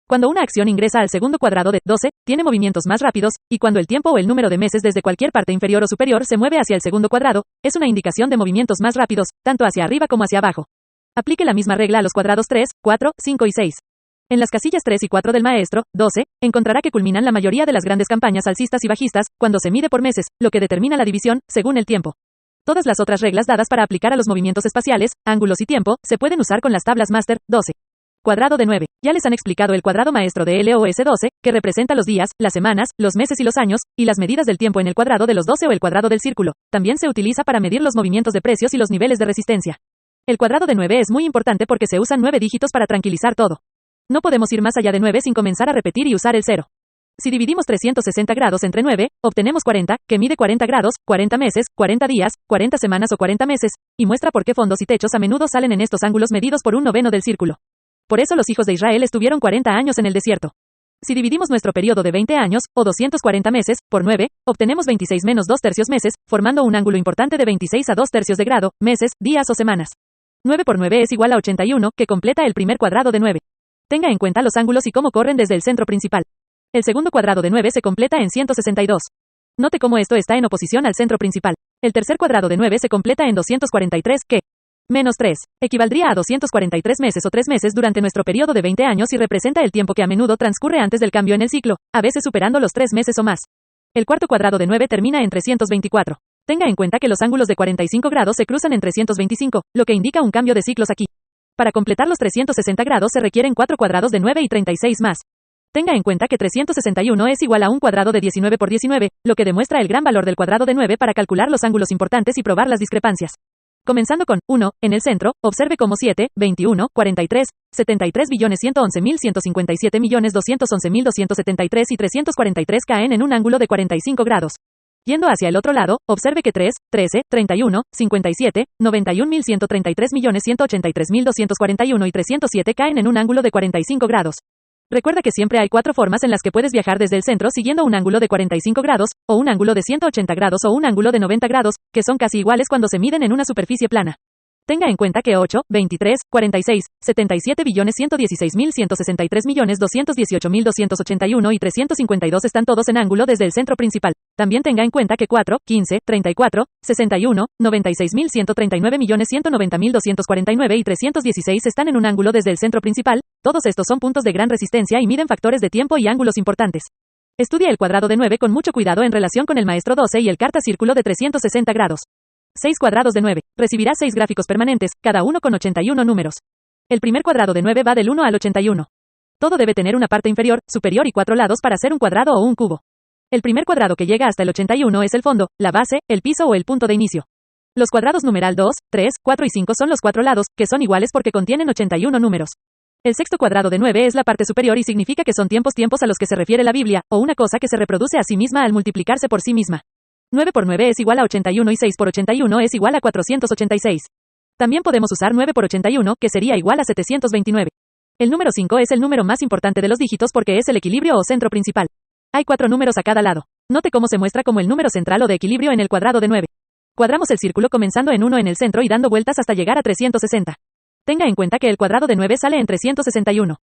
Cuando una acción ingresa al segundo cuadrado de 12, tiene movimientos más rápidos, y cuando el tiempo o el número de meses desde cualquier parte inferior o superior se mueve hacia el segundo cuadrado, es una indicación de movimientos más rápidos, tanto hacia arriba como hacia abajo. Aplique la misma regla a los cuadrados 3, 4, 5 y 6. En las casillas 3 y 4 del maestro, 12, encontrará que culminan la mayoría de las grandes campañas alcistas y bajistas, cuando se mide por meses, lo que determina la división, según el tiempo. Todas las otras reglas dadas para aplicar a los movimientos espaciales, ángulos y tiempo, se pueden usar con las tablas máster, 12. Cuadrado de 9. Ya les han explicado el cuadrado maestro de LOS 12, que representa los días, las semanas, los meses y los años, y las medidas del tiempo en el cuadrado de los 12 o el cuadrado del círculo. También se utiliza para medir los movimientos de precios y los niveles de resistencia. El cuadrado de 9 es muy importante porque se usan 9 dígitos para tranquilizar todo. No podemos ir más allá de 9 sin comenzar a repetir y usar el 0. Si dividimos 360 grados entre 9, obtenemos 40, que mide 40 grados, 40 meses, 40 días, 40 semanas o 40 meses, y muestra por qué fondos y techos a menudo salen en estos ángulos medidos por un noveno del círculo. Por eso los hijos de Israel estuvieron 40 años en el desierto. Si dividimos nuestro periodo de 20 años, o 240 meses, por 9, obtenemos 26 menos 2 tercios meses, formando un ángulo importante de 26 a 2 tercios de grado, meses, días o semanas. 9 por 9 es igual a 81, que completa el primer cuadrado de 9. Tenga en cuenta los ángulos y cómo corren desde el centro principal. El segundo cuadrado de 9 se completa en 162. Note cómo esto está en oposición al centro principal. El tercer cuadrado de 9 se completa en 243, que menos 3 equivaldría a 243 meses o 3 meses durante nuestro periodo de 20 años y representa el tiempo que a menudo transcurre antes del cambio en el ciclo, a veces superando los 3 meses o más. El cuarto cuadrado de 9 termina en 324. Tenga en cuenta que los ángulos de 45 grados se cruzan en 325, lo que indica un cambio de ciclos aquí. Para completar los 360 grados se requieren 4 cuadrados de 9 y 36 más. Tenga en cuenta que 361 es igual a un cuadrado de 19 por 19, lo que demuestra el gran valor del cuadrado de 9 para calcular los ángulos importantes y probar las discrepancias. Comenzando con 1, en el centro, observe cómo 7, 21, 43, 73.111.157.211.273 y 343 caen en un ángulo de 45 grados. Yendo hacia el otro lado, observe que 3, 13, 31, 57, 91.133.183.241 y 307 caen en un ángulo de 45 grados. Recuerda que siempre hay 4 formas en las que puedes viajar desde el centro siguiendo un ángulo de 45 grados, o un ángulo de 180 grados o un ángulo de 90 grados, que son casi iguales cuando se miden en una superficie plana. Tenga en cuenta que 8, 23, 46, 77.116.163.218.281 y 352 están todos en ángulo desde el centro principal. También tenga en cuenta que 4, 15, 34, 61, 96.139.190.249 y 316 están en un ángulo desde el centro principal. Todos estos son puntos de gran resistencia y miden factores de tiempo y ángulos importantes. Estudia el cuadrado de 9 con mucho cuidado en relación con el maestro 12 y el carta círculo de 360 grados. 6 cuadrados de 9. Recibirá 6 gráficos permanentes, cada uno con 81 números. El primer cuadrado de 9 va del 1 al 81. Todo debe tener una parte inferior, superior y 4 lados para ser un cuadrado o un cubo. El primer cuadrado que llega hasta el 81 es el fondo, la base, el piso o el punto de inicio. Los cuadrados numeral 2, 3, 4 y 5 son los 4 lados, que son iguales porque contienen 81 números. El sexto cuadrado de 9 es la parte superior y significa que son tiempos a los que se refiere la Biblia, o una cosa que se reproduce a sí misma al multiplicarse por sí misma. 9 por 9 es igual a 81 y 6 por 81 es igual a 486. También podemos usar 9 por 81, que sería igual a 729. El número 5 es el número más importante de los dígitos porque es el equilibrio o centro principal. Hay 4 números a cada lado. Note cómo se muestra como el número central o de equilibrio en el cuadrado de 9. Cuadramos el círculo comenzando en 1 en el centro y dando vueltas hasta llegar a 360. Tenga en cuenta que el cuadrado de 9 sale en 361.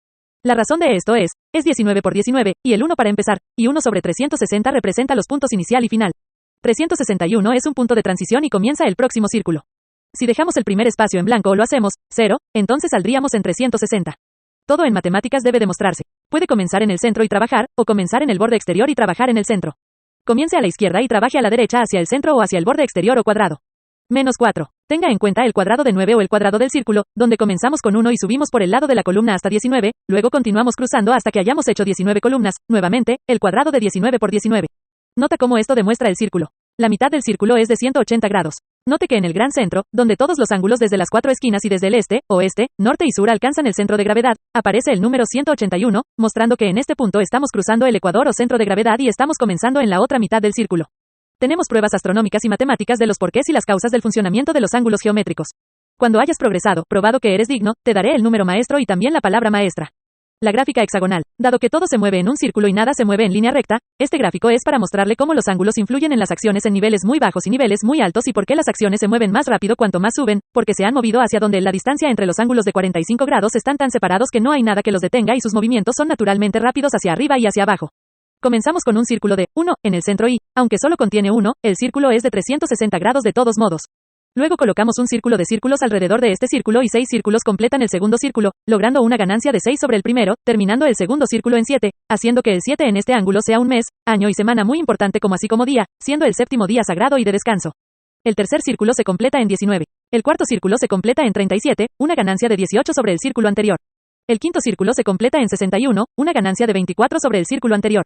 La razón de esto es 19 por 19, y el 1 para empezar, y 1 sobre 360 representa los puntos inicial y final. 361 es un punto de transición y comienza el próximo círculo. Si dejamos el primer espacio en blanco o lo hacemos 0, entonces saldríamos en 360. Todo en matemáticas debe demostrarse. Puede comenzar en el centro y trabajar, o comenzar en el borde exterior y trabajar en el centro. Comience a la izquierda y trabaje a la derecha hacia el centro o hacia el borde exterior o cuadrado. Menos 4. Tenga en cuenta el cuadrado de 9 o el cuadrado del círculo, donde comenzamos con 1 y subimos por el lado de la columna hasta 19, luego continuamos cruzando hasta que hayamos hecho 19 columnas, nuevamente, el cuadrado de 19 por 19. Nota cómo esto demuestra el círculo. La mitad del círculo es de 180 grados. Note que en el gran centro, donde todos los ángulos desde las 4 esquinas y desde el este, oeste, norte y sur alcanzan el centro de gravedad, aparece el número 181, mostrando que en este punto estamos cruzando el ecuador o centro de gravedad y estamos comenzando en la otra mitad del círculo. Tenemos pruebas astronómicas y matemáticas de los porqués y las causas del funcionamiento de los ángulos geométricos. Cuando hayas progresado, probado que eres digno, te daré el número maestro y también la palabra maestra. La gráfica hexagonal. Dado que todo se mueve en un círculo y nada se mueve en línea recta, este gráfico es para mostrarle cómo los ángulos influyen en las acciones en niveles muy bajos y niveles muy altos y por qué las acciones se mueven más rápido cuanto más suben, porque se han movido hacia donde la distancia entre los ángulos de 45 grados están tan separados que no hay nada que los detenga y sus movimientos son naturalmente rápidos hacia arriba y hacia abajo. Comenzamos con un círculo de 1 en el centro y, aunque solo contiene 1, el círculo es de 360 grados de todos modos. Luego colocamos un círculo de círculos alrededor de este círculo y 6 círculos completan el segundo círculo, logrando una ganancia de 6 sobre el primero, terminando el segundo círculo en 7, haciendo que el 7 en este ángulo sea un mes, año y semana muy importante como así como día, siendo el séptimo día sagrado y de descanso. El tercer círculo se completa en 19. El cuarto círculo se completa en 37, una ganancia de 18 sobre el círculo anterior. El quinto círculo se completa en 61, una ganancia de 24 sobre el círculo anterior.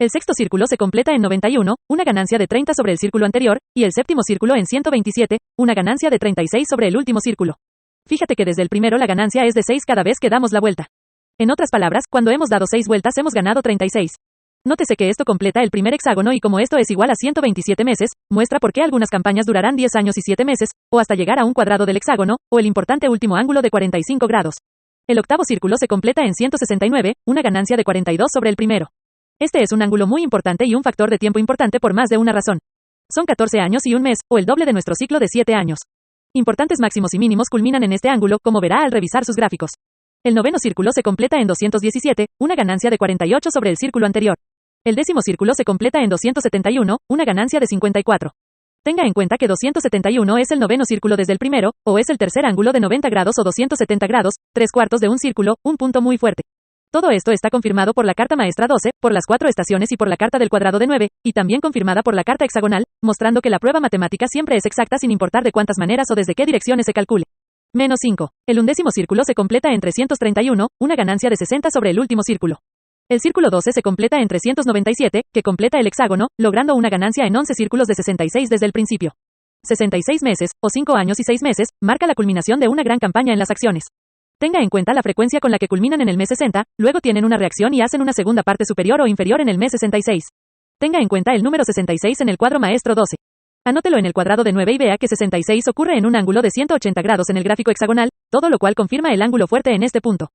El sexto círculo se completa en 91, una ganancia de 30 sobre el círculo anterior, y el séptimo círculo en 127, una ganancia de 36 sobre el último círculo. Fíjate que desde el primero la ganancia es de 6 cada vez que damos la vuelta. En otras palabras, cuando hemos dado 6 vueltas hemos ganado 36. Nótese que esto completa el primer hexágono y como esto es igual a 127 meses, muestra por qué algunas campañas durarán 10 años y 7 meses, o hasta llegar a un cuadrado del hexágono, o el importante último ángulo de 45 grados. El octavo círculo se completa en 169, una ganancia de 42 sobre el primero. Este es un ángulo muy importante y un factor de tiempo importante por más de una razón. Son 14 años y un mes, o el doble de nuestro ciclo de 7 años. Importantes máximos y mínimos culminan en este ángulo, como verá al revisar sus gráficos. El noveno círculo se completa en 217, una ganancia de 48 sobre el círculo anterior. El décimo círculo se completa en 271, una ganancia de 54. Tenga en cuenta que 271 es el noveno círculo desde el primero, o es el tercer ángulo de 90 grados o 270 grados, 3/4 de un círculo, un punto muy fuerte. Todo esto está confirmado por la carta maestra 12, por las 4 estaciones y por la carta del cuadrado de 9, y también confirmada por la carta hexagonal, mostrando que la prueba matemática siempre es exacta sin importar de cuántas maneras o desde qué direcciones se calcule. -5. El undécimo círculo se completa en 331, una ganancia de 60 sobre el último círculo. El círculo 12 se completa en 397, que completa el hexágono, logrando una ganancia en 11 círculos de 66 desde el principio. 66 meses, o 5 años y 6 meses, marca la culminación de una gran campaña en las acciones. Tenga en cuenta la frecuencia con la que culminan en el mes 60, luego tienen una reacción y hacen una segunda parte superior o inferior en el mes 66. Tenga en cuenta el número 66 en el cuadro maestro 12. Anótelo en el cuadrado de 9 y vea que 66 ocurre en un ángulo de 180 grados en el gráfico hexagonal, todo lo cual confirma el ángulo fuerte en este punto.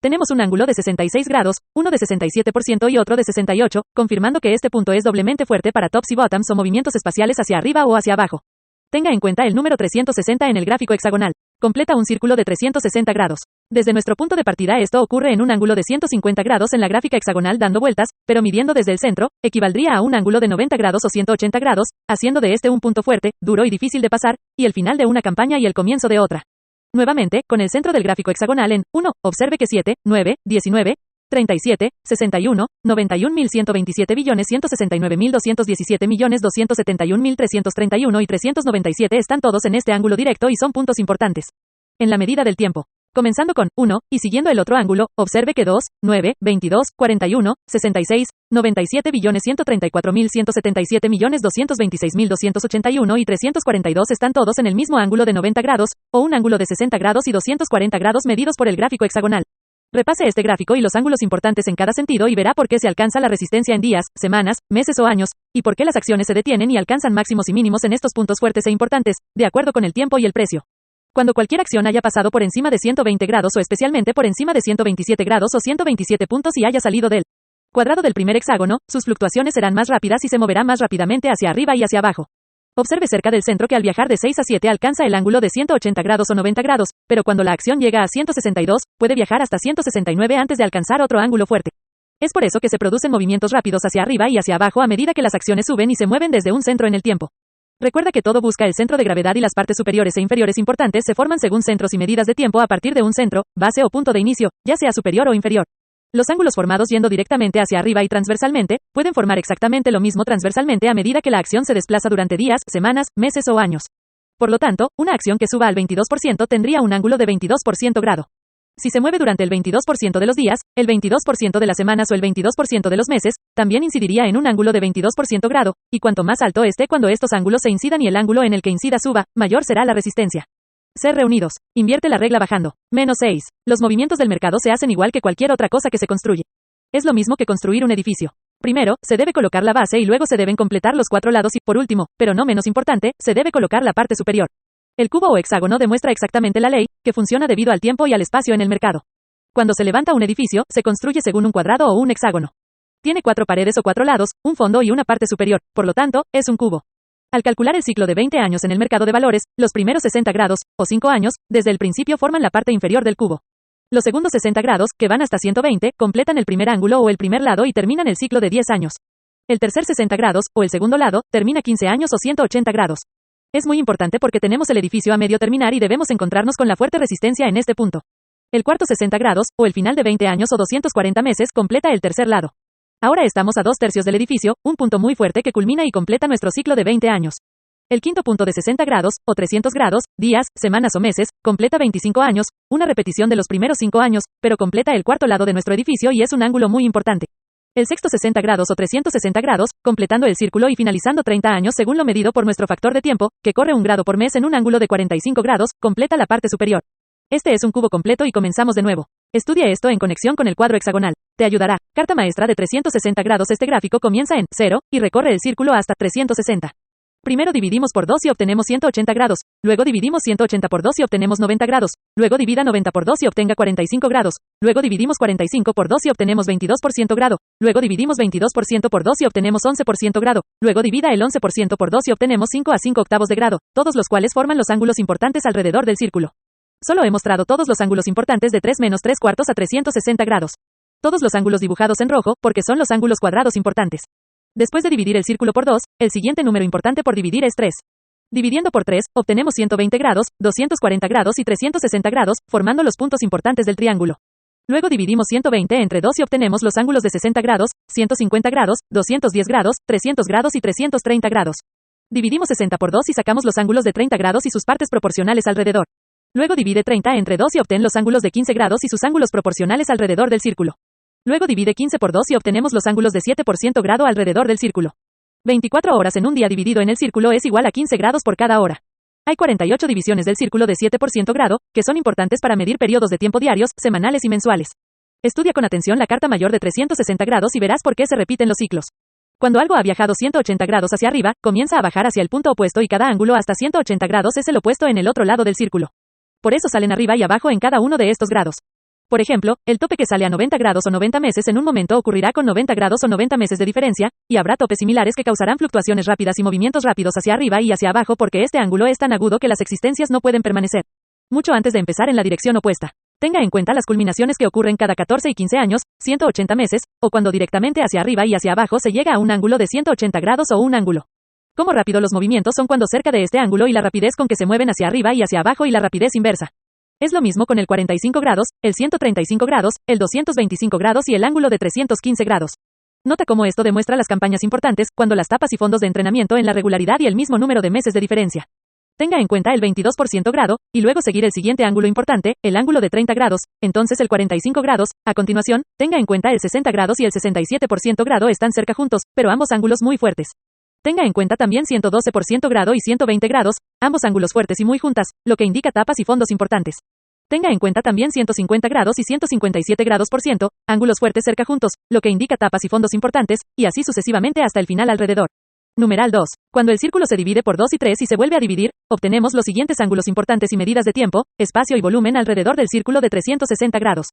Tenemos un ángulo de 66 grados, uno de 67% y otro de 68, confirmando que este punto es doblemente fuerte para tops y bottoms o movimientos espaciales hacia arriba o hacia abajo. Tenga en cuenta el número 360 en el gráfico hexagonal. Completa un círculo de 360 grados. Desde nuestro punto de partida esto ocurre en un ángulo de 150 grados en la gráfica hexagonal dando vueltas, pero midiendo desde el centro, equivaldría a un ángulo de 90 grados o 180 grados, haciendo de este un punto fuerte, duro y difícil de pasar, y el final de una campaña y el comienzo de otra. Nuevamente, con el centro del gráfico hexagonal en 1, observe que 7, 9, 19, 37, 61, 91.127.169.217.271.331 y 397 están todos en este ángulo directo y son puntos importantes. En la medida del tiempo. Comenzando con 1, y siguiendo el otro ángulo, observe que 2, 9, 22, 41, 66, 97.134.177.226.281 y 342 están todos en el mismo ángulo de 90 grados, o un ángulo de 60 grados y 240 grados medidos por el gráfico hexagonal. Repase este gráfico y los ángulos importantes en cada sentido y verá por qué se alcanza la resistencia en días, semanas, meses o años, y por qué las acciones se detienen y alcanzan máximos y mínimos en estos puntos fuertes e importantes, de acuerdo con el tiempo y el precio. Cuando cualquier acción haya pasado por encima de 120 grados o especialmente por encima de 127 grados o 127 puntos y haya salido del cuadrado del primer hexágono, sus fluctuaciones serán más rápidas y se moverá más rápidamente hacia arriba y hacia abajo. Observe cerca del centro que al viajar de 6 a 7 alcanza el ángulo de 180 grados o 90 grados, pero cuando la acción llega a 162, puede viajar hasta 169 antes de alcanzar otro ángulo fuerte. Es por eso que se producen movimientos rápidos hacia arriba y hacia abajo a medida que las acciones suben y se mueven desde un centro en el tiempo. Recuerda que todo busca el centro de gravedad y las partes superiores e inferiores importantes se forman según centros y medidas de tiempo a partir de un centro, base o punto de inicio, ya sea superior o inferior. Los ángulos formados yendo directamente hacia arriba y transversalmente, pueden formar exactamente lo mismo transversalmente a medida que la acción se desplaza durante días, semanas, meses o años. Por lo tanto, una acción que suba al 22% tendría un ángulo de 22% grado. Si se mueve durante el 22% de los días, el 22% de las semanas o el 22% de los meses, también incidiría en un ángulo de 22% grado, y cuanto más alto esté cuando estos ángulos se incidan y el ángulo en el que incida suba, mayor será la resistencia. Ser reunidos. Invierte la regla bajando. -6. Los movimientos del mercado se hacen igual que cualquier otra cosa que se construye. Es lo mismo que construir un edificio. Primero, se debe colocar la base y luego se deben completar los 4 lados y, por último, pero no menos importante, se debe colocar la parte superior. El cubo o hexágono demuestra exactamente la ley, que funciona debido al tiempo y al espacio en el mercado. Cuando se levanta un edificio, se construye según un cuadrado o un hexágono. Tiene 4 paredes o 4 lados, un fondo y una parte superior, por lo tanto, es un cubo. Al calcular el ciclo de 20 años en el mercado de valores, los primeros 60 grados, o 5 años, desde el principio forman la parte inferior del cubo. Los segundos 60 grados, que van hasta 120, completan el primer ángulo o el primer lado y terminan el ciclo de 10 años. El tercer 60 grados, o el segundo lado, termina 15 años o 180 grados. Es muy importante porque tenemos el edificio a medio terminar y debemos encontrarnos con la fuerte resistencia en este punto. El cuarto 60 grados, o el final de 20 años o 240 meses, completa el tercer lado. Ahora estamos a 2/3 del edificio, un punto muy fuerte que culmina y completa nuestro ciclo de 20 años. El quinto punto de 60 grados, o 300 grados, días, semanas o meses, completa 25 años, una repetición de los primeros 5 años, pero completa el cuarto lado de nuestro edificio y es un ángulo muy importante. El sexto 60 grados o 360 grados, completando el círculo y finalizando 30 años según lo medido por nuestro factor de tiempo, que corre 1 grado por mes en un ángulo de 45 grados, completa la parte superior. Este es un cubo completo y comenzamos de nuevo. Estudia esto en conexión con el cuadro hexagonal. Te ayudará. Carta maestra de 360 grados. Este gráfico comienza en 0 y recorre el círculo hasta 360. Primero dividimos por 2 y obtenemos 180 grados. Luego dividimos 180 por 2 y obtenemos 90 grados. Luego divida 90 por 2 y obtenga 45 grados. Luego dividimos 45 por 2 y obtenemos 22% grado. Luego dividimos 22% por 2 y obtenemos 11% grado. Luego divida el 11% por 2 y obtenemos 5 a 5 octavos de grado, todos los cuales forman los ángulos importantes alrededor del círculo. Solo he mostrado todos los ángulos importantes de 3 menos 3 cuartos a 360 grados. Todos los ángulos dibujados en rojo, porque son los ángulos cuadrados importantes. Después de dividir el círculo por 2, el siguiente número importante por dividir es 3. Dividiendo por 3, obtenemos 120 grados, 240 grados y 360 grados, formando los puntos importantes del triángulo. Luego dividimos 120 entre 2 y obtenemos los ángulos de 60 grados, 150 grados, 210 grados, 300 grados y 330 grados. Dividimos 60 por 2 y sacamos los ángulos de 30 grados y sus partes proporcionales alrededor. Luego divide 30 entre 2 y obtén los ángulos de 15 grados y sus ángulos proporcionales alrededor del círculo. Luego divide 15 por 2 y obtenemos los ángulos de 7% grado alrededor del círculo. 24 horas en un día dividido en el círculo es igual a 15 grados por cada hora. Hay 48 divisiones del círculo de 7% grado, que son importantes para medir periodos de tiempo diarios, semanales y mensuales. Estudia con atención la carta mayor de 360 grados y verás por qué se repiten los ciclos. Cuando algo ha viajado 180 grados hacia arriba, comienza a bajar hacia el punto opuesto y cada ángulo hasta 180 grados es el opuesto en el otro lado del círculo. Por eso salen arriba y abajo en cada uno de estos grados. Por ejemplo, el tope que sale a 90 grados o 90 meses en un momento ocurrirá con 90 grados o 90 meses de diferencia, y habrá topes similares que causarán fluctuaciones rápidas y movimientos rápidos hacia arriba y hacia abajo porque este ángulo es tan agudo que las existencias no pueden permanecer. Mucho antes de empezar en la dirección opuesta. Tenga en cuenta las culminaciones que ocurren cada 14 y 15 años, 180 meses, o cuando directamente hacia arriba y hacia abajo se llega a un ángulo de 180 grados o un ángulo. Cómo rápido los movimientos son cuando cerca de este ángulo y la rapidez con que se mueven hacia arriba y hacia abajo y la rapidez inversa. Es lo mismo con el 45 grados, el 135 grados, el 225 grados y el ángulo de 315 grados. Nota cómo esto demuestra las campañas importantes, cuando las tapas y fondos de entrenamiento en la regularidad y el mismo número de meses de diferencia. Tenga en cuenta el 22% grado, y luego seguir el siguiente ángulo importante, el ángulo de 30 grados, entonces el 45 grados, a continuación, tenga en cuenta el 60 grados y el 67% grado están cerca juntos, pero ambos ángulos muy fuertes. Tenga en cuenta también 112% grado y 120 grados, ambos ángulos fuertes y muy juntas, lo que indica tapas y fondos importantes. Tenga en cuenta también 150 grados y 157 grados por ciento, ángulos fuertes cerca juntos, lo que indica tapas y fondos importantes, y así sucesivamente hasta el final alrededor. Numeral 2. Cuando el círculo se divide por 2 y 3 y se vuelve a dividir, obtenemos los siguientes ángulos importantes y medidas de tiempo, espacio y volumen alrededor del círculo de 360 grados.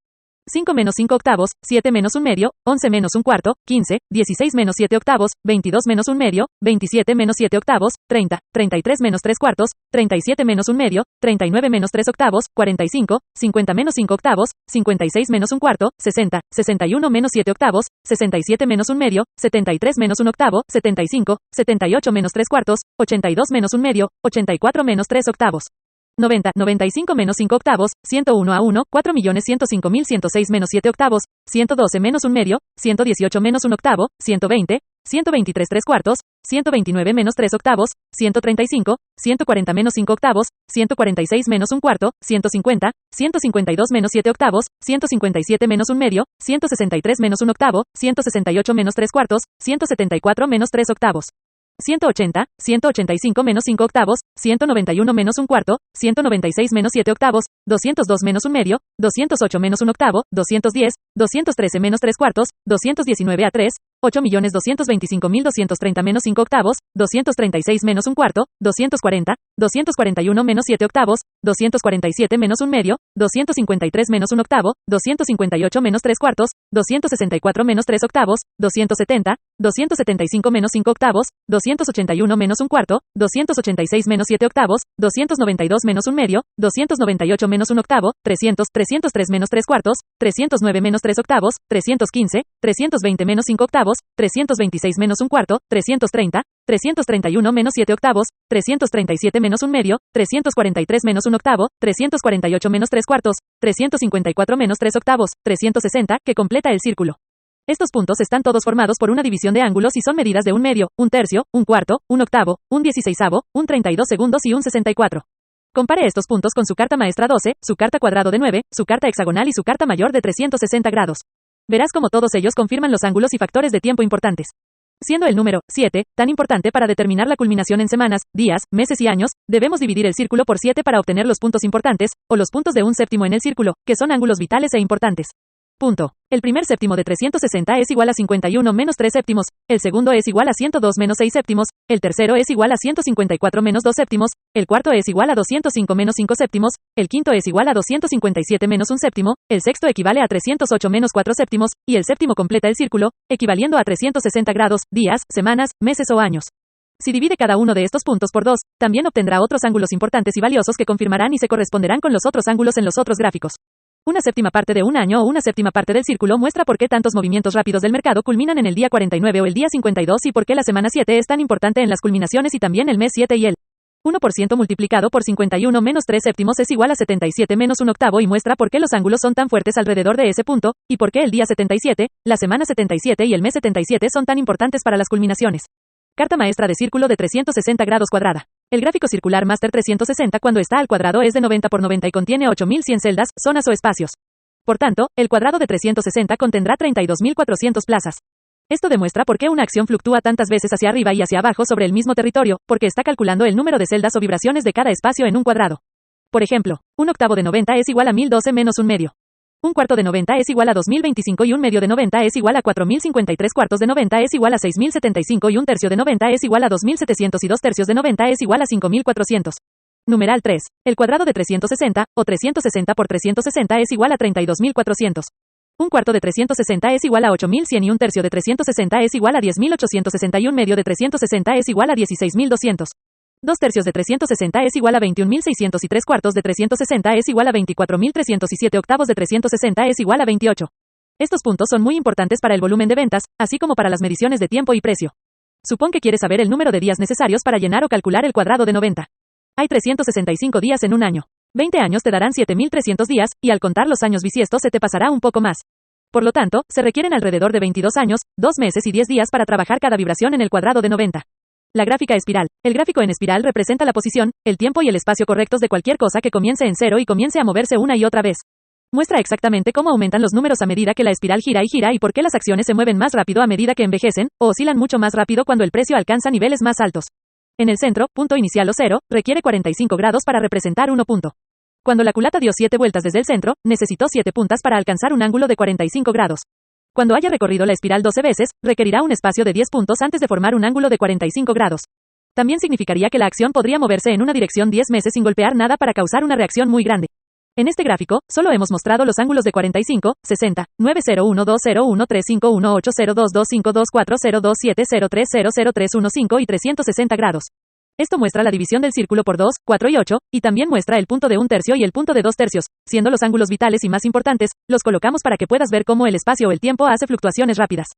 5 menos 5 octavos, 7 menos 1 medio, 11 menos 1 cuarto, 15, 16 menos 7 octavos, 22 menos 1 medio, 27 menos 7 octavos, 30, 33 menos 3 cuartos, 37 menos 1 medio, 39 menos 3 octavos, 45, 50 menos 5 octavos, 56 menos 1 cuarto, 60, 61 menos 7 octavos, 67 menos 1 medio, 73 menos 1 octavo, 75, 78 menos 3 cuartos, 82 menos 1 medio, 84 menos 3 octavos. 90, 95 menos 5 octavos, 101 a 1, 4.105.106 menos 7 octavos, 112 menos 1 medio, 118 menos 1 octavo, 120, 123 3 cuartos, 129 menos 3 octavos, 135, 140 menos 5 octavos, 146 menos 1 cuarto, 150, 152 menos 7 octavos, 157 menos 1 medio, 163 menos 1 octavo, 168 menos 3 cuartos, 174 menos 3 octavos. 180, 185 menos 5 octavos, 191 menos 1 cuarto, 196 menos 7 octavos, 202 menos 1 medio, 208 menos 1 octavo, 210, 213 menos 3 cuartos, 219 a 3, 8.225.230 menos 5 octavos, 236 menos 1 cuarto, 240, 241 menos 7 octavos, 247 menos 1 medio, 253 menos 1 octavo, 258 menos 3 cuartos, 264 menos 3 octavos, 270, 275 menos 5 octavos, 281 menos 1 cuarto, 286 menos 7 octavos, 292 menos 1 medio, 298 menos 1 octavo, 300, 303 menos 3 cuartos, 309 menos 3 octavos, 315, 320 menos 5 octavos, 326 menos 1 cuarto, 330, 331 menos 7 octavos, 337 menos 1 medio, 343 menos 1 octavo, 348 menos 3 cuartos, 354 menos 3 octavos, 360, que completa el círculo. Estos puntos están todos formados por una división de ángulos y son medidas de 1 medio, 1 tercio, 1 cuarto, 1 octavo, 1 16avo, 1 32 segundos y 1 64. Compare estos puntos con su carta maestra 12, su carta cuadrado de 9, su carta hexagonal y su carta mayor de 360 grados. Verás cómo todos ellos confirman los ángulos y factores de tiempo importantes. Siendo el número 7 tan importante para determinar la culminación en semanas, días, meses y años, debemos dividir el círculo por 7 para obtener los puntos importantes, o los puntos de un séptimo en el círculo, que son ángulos vitales e importantes. Punto. El primer séptimo de 360 es igual a 51 menos 3 séptimos, el segundo es igual a 102 menos 6 séptimos, el tercero es igual a 154 menos 2 séptimos, el cuarto es igual a 205 menos 5 séptimos, el quinto es igual a 257 menos 1 séptimo, el sexto equivale a 308 menos 4 séptimos, y el séptimo completa el círculo, equivaliendo a 360 grados, días, semanas, meses o años. Si divide cada uno de estos puntos por 2, también obtendrá otros ángulos importantes y valiosos que confirmarán y se corresponderán con los otros ángulos en los otros gráficos. Una séptima parte de un año o una séptima parte del círculo muestra por qué tantos movimientos rápidos del mercado culminan en el día 49 o el día 52 y por qué la semana 7 es tan importante en las culminaciones y también el mes 7 y el 1% multiplicado por 51 menos 3 séptimos es igual a 77 menos 1 octavo y muestra por qué los ángulos son tan fuertes alrededor de ese punto, y por qué el día 77, la semana 77 y el mes 77 son tan importantes para las culminaciones. Carta maestra de círculo de 360 grados cuadrada. El gráfico circular Master 360 cuando está al cuadrado es de 90 por 90 y contiene 8100 celdas, zonas o espacios. Por tanto, el cuadrado de 360 contendrá 32.400 plazas. Esto demuestra por qué una acción fluctúa tantas veces hacia arriba y hacia abajo sobre el mismo territorio, porque está calculando el número de celdas o vibraciones de cada espacio en un cuadrado. Por ejemplo, un octavo de 90 es igual a 1012 menos un medio. Un cuarto de 90 es igual a 2025 y un medio de 90 es igual a 4053 cuartos de 90 es igual a 6075 y un tercio de 90 es igual a 2700 y dos tercios de 90 es igual a 5400. Numeral 3. El cuadrado de 360, o 360 por 360 es igual a 32.400. Un cuarto de 360 es igual a 8100 y un tercio de 360 es igual a 10.860 y un medio de 360 es igual a 16.200. Dos tercios de 360 es igual a 21.600 y tres cuartos de 360 es igual a 24.300 y 7 octavos de 360 es igual a 28. Estos puntos son muy importantes para el volumen de ventas, así como para las mediciones de tiempo y precio. Supón que quieres saber el número de días necesarios para llenar o calcular el cuadrado de 90. Hay 365 días en un año. 20 años te darán 7.300 días, y al contar los años bisiestos se te pasará un poco más. Por lo tanto, se requieren alrededor de 22 años, 2 meses y 10 días para trabajar cada vibración en el cuadrado de 90. La gráfica espiral. El gráfico en espiral representa la posición, el tiempo y el espacio correctos de cualquier cosa que comience en cero y comience a moverse una y otra vez. Muestra exactamente cómo aumentan los números a medida que la espiral gira y por qué las acciones se mueven más rápido a medida que envejecen, o oscilan mucho más rápido cuando el precio alcanza niveles más altos. En el centro, punto inicial o 0, requiere 45 grados para representar 1 punto. Cuando la culata dio 7 vueltas desde el centro, necesitó 7 puntas para alcanzar un ángulo de 45 grados. Cuando haya recorrido la espiral 12 veces, requerirá un espacio de 10 puntos antes de formar un ángulo de 45 grados. También significaría que la acción podría moverse en una dirección 10 meses sin golpear nada para causar una reacción muy grande. En este gráfico, solo hemos mostrado los ángulos de 45, 60, 901201351802252402703003015 y 360 grados. Esto muestra la división del círculo por 2, 4 y 8, y también muestra el punto de 1 tercio y el punto de 2 tercios, siendo los ángulos vitales y más importantes, los colocamos para que puedas ver cómo el espacio o el tiempo hace fluctuaciones rápidas.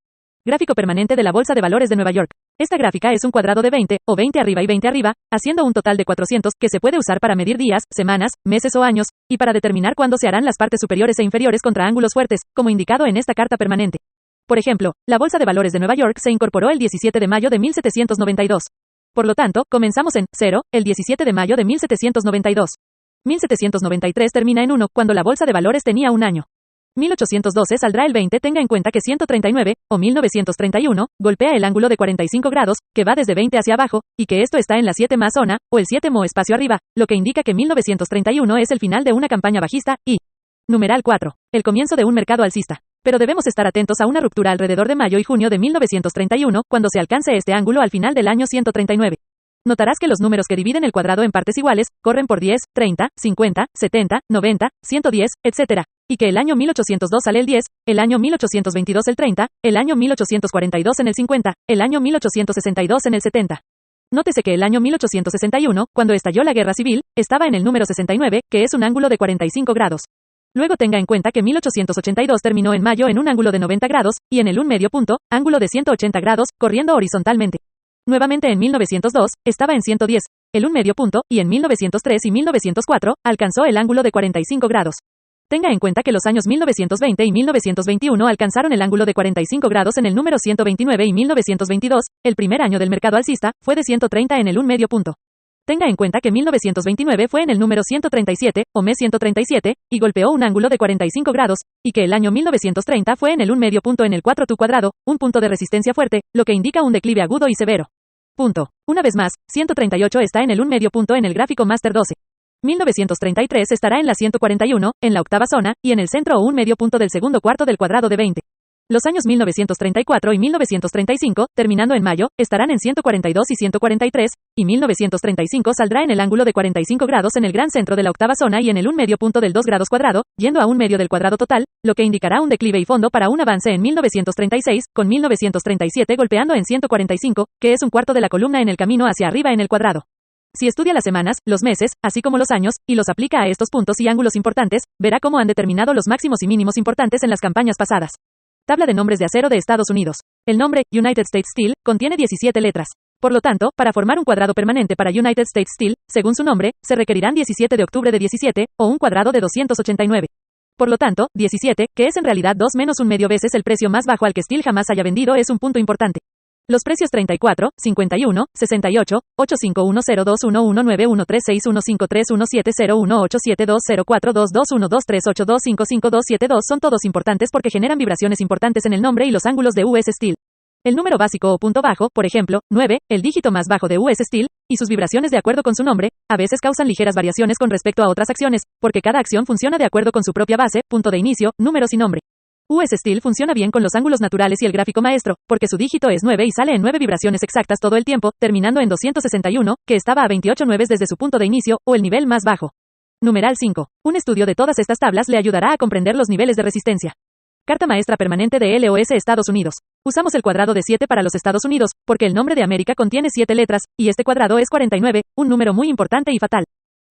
Gráfico permanente de la Bolsa de Valores de Nueva York. Esta gráfica es un cuadrado de 20, o 20 arriba y 20 arriba, haciendo un total de 400, que se puede usar para medir días, semanas, meses o años, y para determinar cuándo se harán las partes superiores e inferiores contra ángulos fuertes, como indicado en esta carta permanente. Por ejemplo, la Bolsa de Valores de Nueva York se incorporó el 17 de mayo de 1792. Por lo tanto, comenzamos en 0, el 17 de mayo de 1792. 1793 termina en 1, cuando la Bolsa de Valores tenía un año. 1812 saldrá el 20. Tenga en cuenta que 139, o 1931, golpea el ángulo de 45 grados, que va desde 20 hacia abajo, y que esto está en la 7 más zona, o el 7 mo espacio arriba, lo que indica que 1931 es el final de una campaña bajista, y numeral 4, el comienzo de un mercado alcista. Pero debemos estar atentos a una ruptura alrededor de mayo y junio de 1931, cuando se alcance este ángulo al final del año 139. Notarás que los números que dividen el cuadrado en partes iguales, corren por 10, 30, 50, 70, 90, 110, etc. Y que el año 1802 sale el 10, el año 1822 el 30, el año 1842 en el 50, el año 1862 en el 70. Nótese que el año 1861, cuando estalló la guerra civil, estaba en el número 69, que es un ángulo de 45 grados. Luego tenga en cuenta que 1882 terminó en mayo en un ángulo de 90 grados, y en el 1 medio punto, ángulo de 180 grados, corriendo horizontalmente. Nuevamente en 1902, estaba en 110, el 1 medio punto, y en 1903 y 1904, alcanzó el ángulo de 45 grados. Tenga en cuenta que los años 1920 y 1921 alcanzaron el ángulo de 45 grados en el número 129 y 1922, el primer año del mercado alcista, fue de 130 en el 1 medio punto. Tenga en cuenta que 1929 fue en el número 137, o mes 137, y golpeó un ángulo de 45 grados, y que el año 1930 fue en el 1 medio punto en el 4 tu cuadrado, un punto de resistencia fuerte, lo que indica un declive agudo y severo. Punto. Una vez más, 138 está en el 1 medio punto en el gráfico Master 12. 1933 estará en la 141, en la octava zona, y en el centro o un medio punto del segundo cuarto del cuadrado de 20. Los años 1934 y 1935, terminando en mayo, estarán en 142 y 143, y 1935 saldrá en el ángulo de 45 grados en el gran centro de la octava zona y en el un medio punto del 2 grados cuadrado, yendo a un medio del cuadrado total, lo que indicará un declive y fondo para un avance en 1936, con 1937 golpeando en 145, que es un cuarto de la columna en el camino hacia arriba en el cuadrado. Si estudia las semanas, los meses, así como los años, y los aplica a estos puntos y ángulos importantes, verá cómo han determinado los máximos y mínimos importantes en las campañas pasadas. Tabla de nombres de acero de Estados Unidos. El nombre, United States Steel, contiene 17 letras. Por lo tanto, para formar un cuadrado permanente para United States Steel, según su nombre, se requerirán 17 de octubre de 17, o un cuadrado de 289. Por lo tanto, 17, que es en realidad 2 menos un medio veces el precio más bajo al que Steel jamás haya vendido es un punto importante. Los precios 34, 51, 68, 851021111361531701872042042212238255255272 son todos importantes porque generan vibraciones importantes en el nombre y los ángulos de US Steel. El número básico o punto bajo, por ejemplo, 9, el dígito más bajo de US Steel, y sus vibraciones de acuerdo con su nombre, a veces causan ligeras variaciones con respecto a otras acciones, porque cada acción funciona de acuerdo con su propia base, punto de inicio, números y nombre. US Steel funciona bien con los ángulos naturales y el gráfico maestro, porque su dígito es 9 y sale en 9 vibraciones exactas todo el tiempo, terminando en 261, que estaba a 28 nueves desde su punto de inicio, o el nivel más bajo. Numeral 5. Un estudio de todas estas tablas le ayudará a comprender los niveles de resistencia. Carta maestra permanente de LOS Estados Unidos. Usamos el cuadrado de 7 para los Estados Unidos, porque el nombre de América contiene 7 letras, y este cuadrado es 49, un número muy importante y fatal.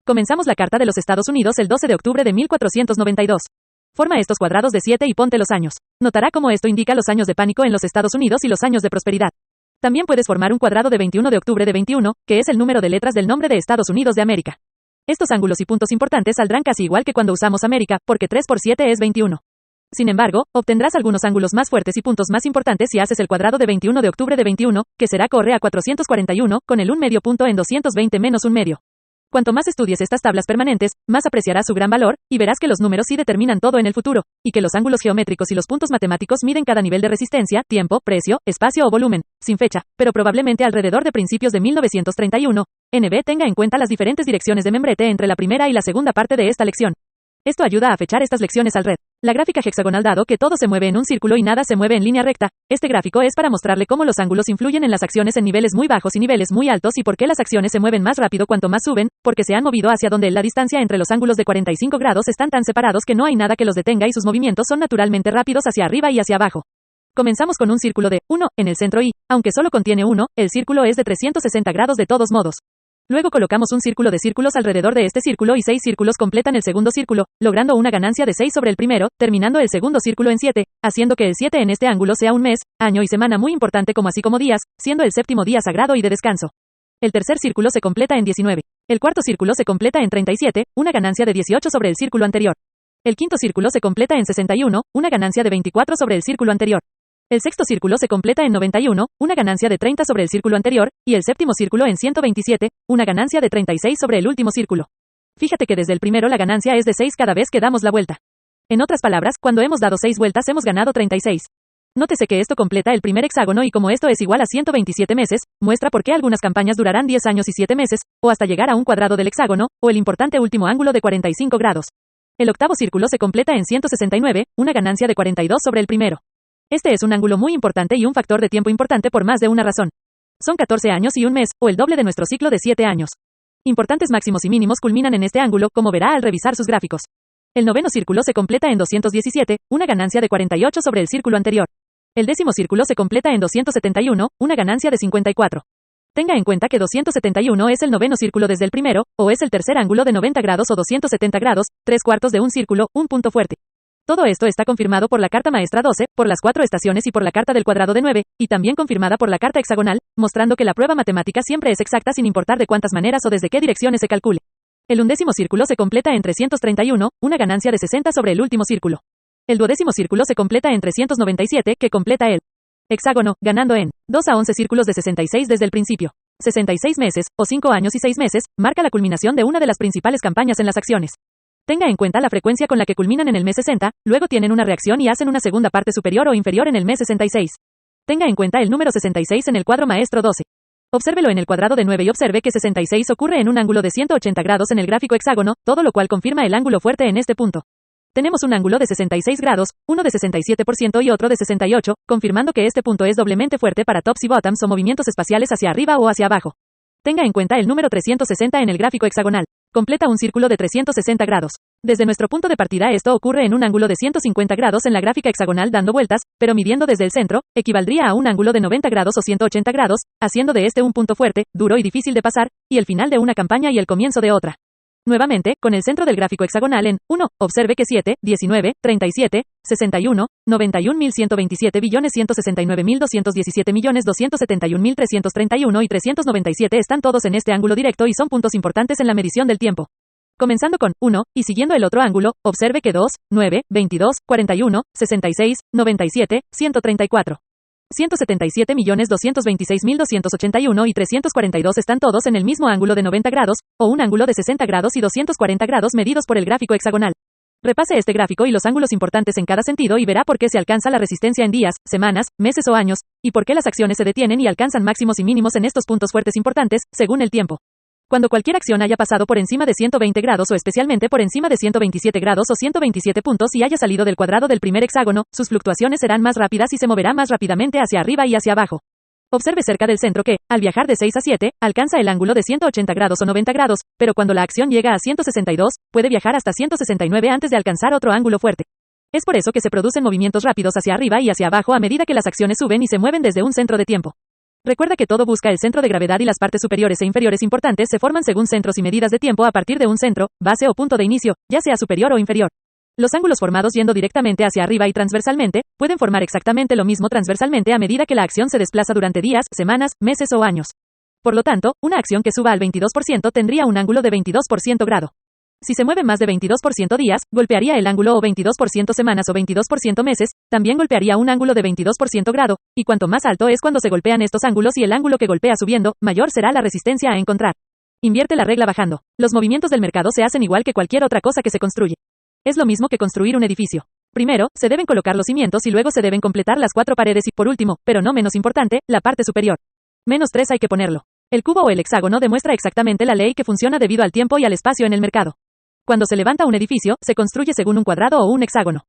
Comenzamos la Carta de los Estados Unidos el 12 de octubre de 1492. Forma estos cuadrados de 7 y ponte los años. Notará cómo esto indica los años de pánico en los Estados Unidos y los años de prosperidad. También puedes formar un cuadrado de 21 de octubre de 21, que es el número de letras del nombre de Estados Unidos de América. Estos ángulos y puntos importantes saldrán casi igual que cuando usamos América, porque 3 por 7 es 21. Sin embargo, obtendrás algunos ángulos más fuertes y puntos más importantes si haces el cuadrado de 21 de octubre de 21, que será corre a 441, con el un medio punto en 220 menos un medio. Cuanto más estudies estas tablas permanentes, más apreciarás su gran valor, y verás que los números sí determinan todo en el futuro, y que los ángulos geométricos y los puntos matemáticos miden cada nivel de resistencia, tiempo, precio, espacio o volumen, sin fecha, pero probablemente alrededor de principios de 1931. NB tenga en cuenta las diferentes direcciones de membrete entre la primera y la segunda parte de esta lección. Esto ayuda a fechar estas lecciones al red. La gráfica hexagonal dado que todo se mueve en un círculo y nada se mueve en línea recta. Este gráfico es para mostrarle cómo los ángulos influyen en las acciones en niveles muy bajos y niveles muy altos y por qué las acciones se mueven más rápido cuanto más suben, porque se han movido hacia donde la distancia entre los ángulos de 45 grados están tan separados que no hay nada que los detenga y sus movimientos son naturalmente rápidos hacia arriba y hacia abajo. Comenzamos con un círculo de 1 en el centro y, aunque solo contiene 1, el círculo es de 360 grados de todos modos. Luego colocamos un círculo de círculos alrededor de este círculo y 6 círculos completan el segundo círculo, logrando una ganancia de 6 sobre el primero, terminando el segundo círculo en 7, haciendo que el 7 en este ángulo sea un mes, año y semana muy importante como así como días, siendo el séptimo día sagrado y de descanso. El tercer círculo se completa en 19. El cuarto círculo se completa en 37, una ganancia de 18 sobre el círculo anterior. El quinto círculo se completa en 61, una ganancia de 24 sobre el círculo anterior. El sexto círculo se completa en 91, una ganancia de 30 sobre el círculo anterior, y el séptimo círculo en 127, una ganancia de 36 sobre el último círculo. Fíjate que desde el primero la ganancia es de 6 cada vez que damos la vuelta. En otras palabras, cuando hemos dado 6 vueltas hemos ganado 36. Nótese que esto completa el primer hexágono y como esto es igual a 127 meses, muestra por qué algunas campañas durarán 10 años y 7 meses, o hasta llegar a un cuadrado del hexágono, o el importante último ángulo de 45 grados. El octavo círculo se completa en 169, una ganancia de 42 sobre el primero. Este es un ángulo muy importante y un factor de tiempo importante por más de una razón. Son 14 años y un mes, o el doble de nuestro ciclo de 7 años. Importantes máximos y mínimos culminan en este ángulo, como verá al revisar sus gráficos. El noveno círculo se completa en 217, una ganancia de 48 sobre el círculo anterior. El décimo círculo se completa en 271, una ganancia de 54. Tenga en cuenta que 271 es el noveno círculo desde el primero, o es el tercer ángulo de 90 grados o 270 grados, 3/4 de un círculo, un punto fuerte. Todo esto está confirmado por la carta maestra 12, por las 4 estaciones y por la carta del cuadrado de 9, y también confirmada por la carta hexagonal, mostrando que la prueba matemática siempre es exacta sin importar de cuántas maneras o desde qué direcciones se calcule. El undécimo círculo se completa en 331, una ganancia de 60 sobre el último círculo. El duodécimo círculo se completa en 397, que completa el hexágono, ganando en 2 a 11 círculos de 66 desde el principio. 66 meses, o 5 años y 6 meses, marca la culminación de una de las principales campañas en las acciones. Tenga en cuenta la frecuencia con la que culminan en el mes 60, luego tienen una reacción y hacen una segunda parte superior o inferior en el mes 66. Tenga en cuenta el número 66 en el cuadro maestro 12. Obsérvelo en el cuadrado de 9 y observe que 66 ocurre en un ángulo de 180 grados en el gráfico hexágono, todo lo cual confirma el ángulo fuerte en este punto. Tenemos un ángulo de 66 grados, uno de 67% y otro de 68%, confirmando que este punto es doblemente fuerte para tops y bottoms o movimientos espaciales hacia arriba o hacia abajo. Tenga en cuenta el número 360 en el gráfico hexagonal. Completa un círculo de 360 grados. Desde nuestro punto de partida esto ocurre en un ángulo de 150 grados en la gráfica hexagonal dando vueltas, pero midiendo desde el centro, equivaldría a un ángulo de 90 grados o 180 grados, haciendo de este un punto fuerte, duro y difícil de pasar, y el final de una campaña y el comienzo de otra. Nuevamente, con el centro del gráfico hexagonal en 1, observe que 7, 19, 37, 61, 91.127.169.217.271.331 y 397 están todos en este ángulo directo y son puntos importantes en la medición del tiempo. Comenzando con 1, y siguiendo el otro ángulo, observe que 2, 9, 22, 41, 66, 97, 134. 177.226.281 y 342 están todos en el mismo ángulo de 90 grados, o un ángulo de 60 grados y 240 grados medidos por el gráfico hexagonal. Repase este gráfico y los ángulos importantes en cada sentido y verá por qué se alcanza la resistencia en días, semanas, meses o años, y por qué las acciones se detienen y alcanzan máximos y mínimos en estos puntos fuertes importantes, según el tiempo. Cuando cualquier acción haya pasado por encima de 120 grados o especialmente por encima de 127 grados o 127 puntos y haya salido del cuadrado del primer hexágono, sus fluctuaciones serán más rápidas y se moverá más rápidamente hacia arriba y hacia abajo. Observe cerca del centro que, al viajar de 6 a 7, alcanza el ángulo de 180 grados o 90 grados, pero cuando la acción llega a 162, puede viajar hasta 169 antes de alcanzar otro ángulo fuerte. Es por eso que se producen movimientos rápidos hacia arriba y hacia abajo a medida que las acciones suben y se mueven desde un centro de tiempo. Recuerda que todo busca el centro de gravedad y las partes superiores e inferiores importantes se forman según centros y medidas de tiempo a partir de un centro, base o punto de inicio, ya sea superior o inferior. Los ángulos formados yendo directamente hacia arriba y transversalmente, pueden formar exactamente lo mismo transversalmente a medida que la acción se desplaza durante días, semanas, meses o años. Por lo tanto, una acción que suba al 22% tendría un ángulo de 22% grado. Si se mueve más de 22% días, golpearía el ángulo o 22% semanas o 22% meses, también golpearía un ángulo de 22% grado, y cuanto más alto es cuando se golpean estos ángulos y el ángulo que golpea subiendo, mayor será la resistencia a encontrar. Invierte la regla bajando. Los movimientos del mercado se hacen igual que cualquier otra cosa que se construye. Es lo mismo que construir un edificio. Primero, se deben colocar los cimientos y luego se deben completar las 4 paredes y por último, pero no menos importante, la parte superior. -3 hay que ponerlo. El cubo o el hexágono demuestra exactamente la ley que funciona debido al tiempo y al espacio en el mercado. Cuando se levanta un edificio, se construye según un cuadrado o un hexágono.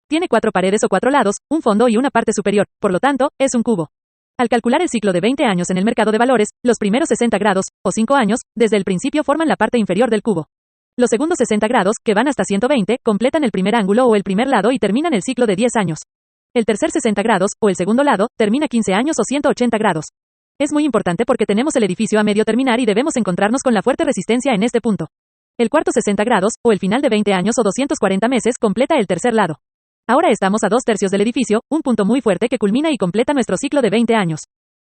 Tiene 4 paredes o 4 lados, un fondo y una parte superior, por lo tanto, es un cubo. Al calcular el ciclo de 20 años en el mercado de valores, los primeros 60 grados, o 5 años, desde el principio forman la parte inferior del cubo. Los segundos 60 grados, que van hasta 120, completan el primer ángulo o el primer lado y terminan el ciclo de 10 años. El tercer 60 grados, o el segundo lado, termina 15 años o 180 grados. Es muy importante porque tenemos el edificio a medio terminar y debemos encontrarnos con la fuerte resistencia en este punto. El cuarto 60 grados, o el final de 20 años o 240 meses, completa el tercer lado. Ahora estamos a 2/3 del edificio, un punto muy fuerte que culmina y completa nuestro ciclo de 20 años.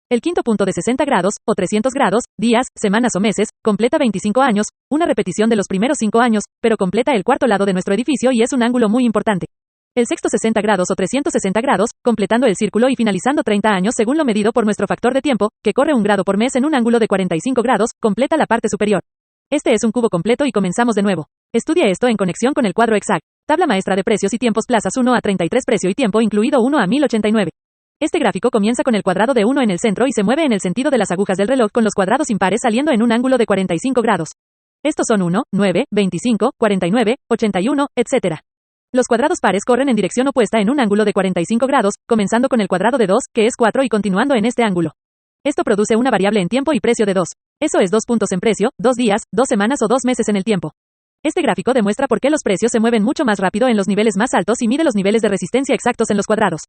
El quinto punto de 60 grados, o 300 grados, días, semanas o meses, completa 25 años, una repetición de los primeros 5 años, pero completa el cuarto lado de nuestro edificio y es un ángulo muy importante. El sexto 60 grados o 360 grados, completando el círculo y finalizando 30 años según lo medido por nuestro factor de tiempo, que corre 1 grado por mes en un ángulo de 45 grados, completa la parte superior. Este es un cubo completo y comenzamos de nuevo. Estudia esto en conexión con el cuadro exact. Tabla maestra de precios y tiempos plazas 1 a 33 precio y tiempo incluido 1 a 1089. Este gráfico comienza con el cuadrado de 1 en el centro y se mueve en el sentido de las agujas del reloj con los cuadrados impares saliendo en un ángulo de 45 grados. Estos son 1, 9, 25, 49, 81, etc. Los cuadrados pares corren en dirección opuesta en un ángulo de 45 grados, comenzando con el cuadrado de 2, que es 4 y continuando en este ángulo. Esto produce una variable en tiempo y precio de 2. Eso es 2 puntos en precio, 2 días, 2 semanas o 2 meses en el tiempo. Este gráfico demuestra por qué los precios se mueven mucho más rápido en los niveles más altos y mide los niveles de resistencia exactos en los cuadrados.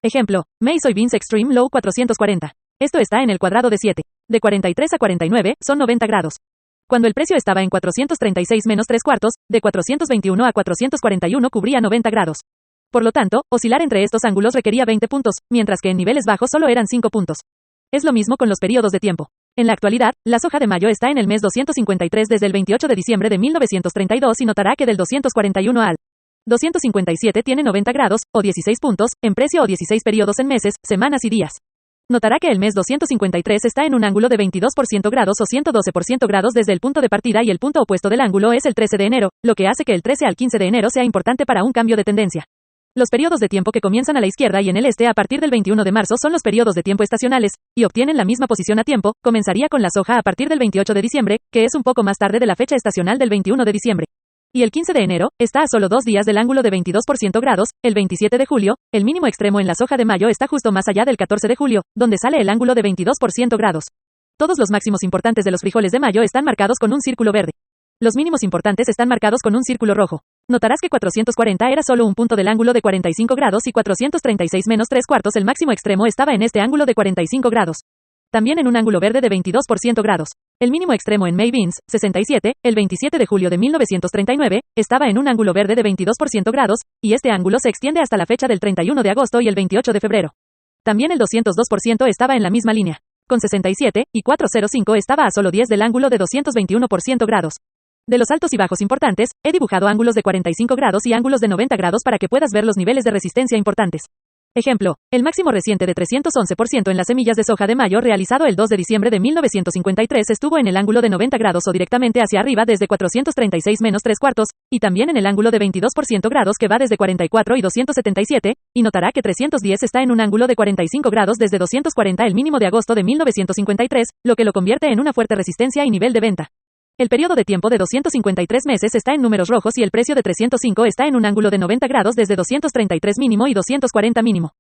Ejemplo, May Soybeans Extreme Low 440. Esto está en el cuadrado de 7. De 43 a 49, son 90 grados. Cuando el precio estaba en 436 menos 3 cuartos, de 421 a 441 cubría 90 grados. Por lo tanto, oscilar entre estos ángulos requería 20 puntos, mientras que en niveles bajos solo eran 5 puntos. Es lo mismo con los periodos de tiempo. En la actualidad, la soja de mayo está en el mes 253 desde el 28 de diciembre de 1932 y notará que del 241 al 257 tiene 90 grados, o 16 puntos, en precio o 16 periodos en meses, semanas y días. Notará que el mes 253 está en un ángulo de 22% grados o 112% grados desde el punto de partida y el punto opuesto del ángulo es el 13 de enero, lo que hace que el 13 al 15 de enero sea importante para un cambio de tendencia. Los periodos de tiempo que comienzan a la izquierda y en el este a partir del 21 de marzo son los periodos de tiempo estacionales, y obtienen la misma posición a tiempo. Comenzaría con la soja a partir del 28 de diciembre, que es un poco más tarde de la fecha estacional del 21 de diciembre. Y el 15 de enero, está a solo 2 días del ángulo de 22% grados. El 27 de julio, el mínimo extremo en la soja de mayo está justo más allá del 14 de julio, donde sale el ángulo de 22% grados. Todos los máximos importantes de los frijoles de mayo están marcados con un círculo verde. Los mínimos importantes están marcados con un círculo rojo. Notarás que 440 era solo un punto del ángulo de 45 grados y 436 menos 3/4 el máximo extremo estaba en este ángulo de 45 grados. También en un ángulo verde de 22% grados. El mínimo extremo en May Beans, 67, el 27 de julio de 1939, estaba en un ángulo verde de 22% grados, y este ángulo se extiende hasta la fecha del 31 de agosto y el 28 de febrero. También el 202% estaba en la misma línea. Con 67, y 405 estaba a solo 10 del ángulo de 221% grados. De los altos y bajos importantes, he dibujado ángulos de 45 grados y ángulos de 90 grados para que puedas ver los niveles de resistencia importantes. Ejemplo, el máximo reciente de 311% en las semillas de soja de mayo realizado el 2 de diciembre de 1953 estuvo en el ángulo de 90 grados o directamente hacia arriba desde 436 menos 3/4, y también en el ángulo de 22% grados que va desde 44 y 277, y notará que 310 está en un ángulo de 45 grados desde 240 el mínimo de agosto de 1953, lo que lo convierte en una fuerte resistencia y nivel de venta. El periodo de tiempo de 253 meses está en números rojos y el precio de 305 está en un ángulo de 90 grados desde 233 mínimo y 240 mínimo.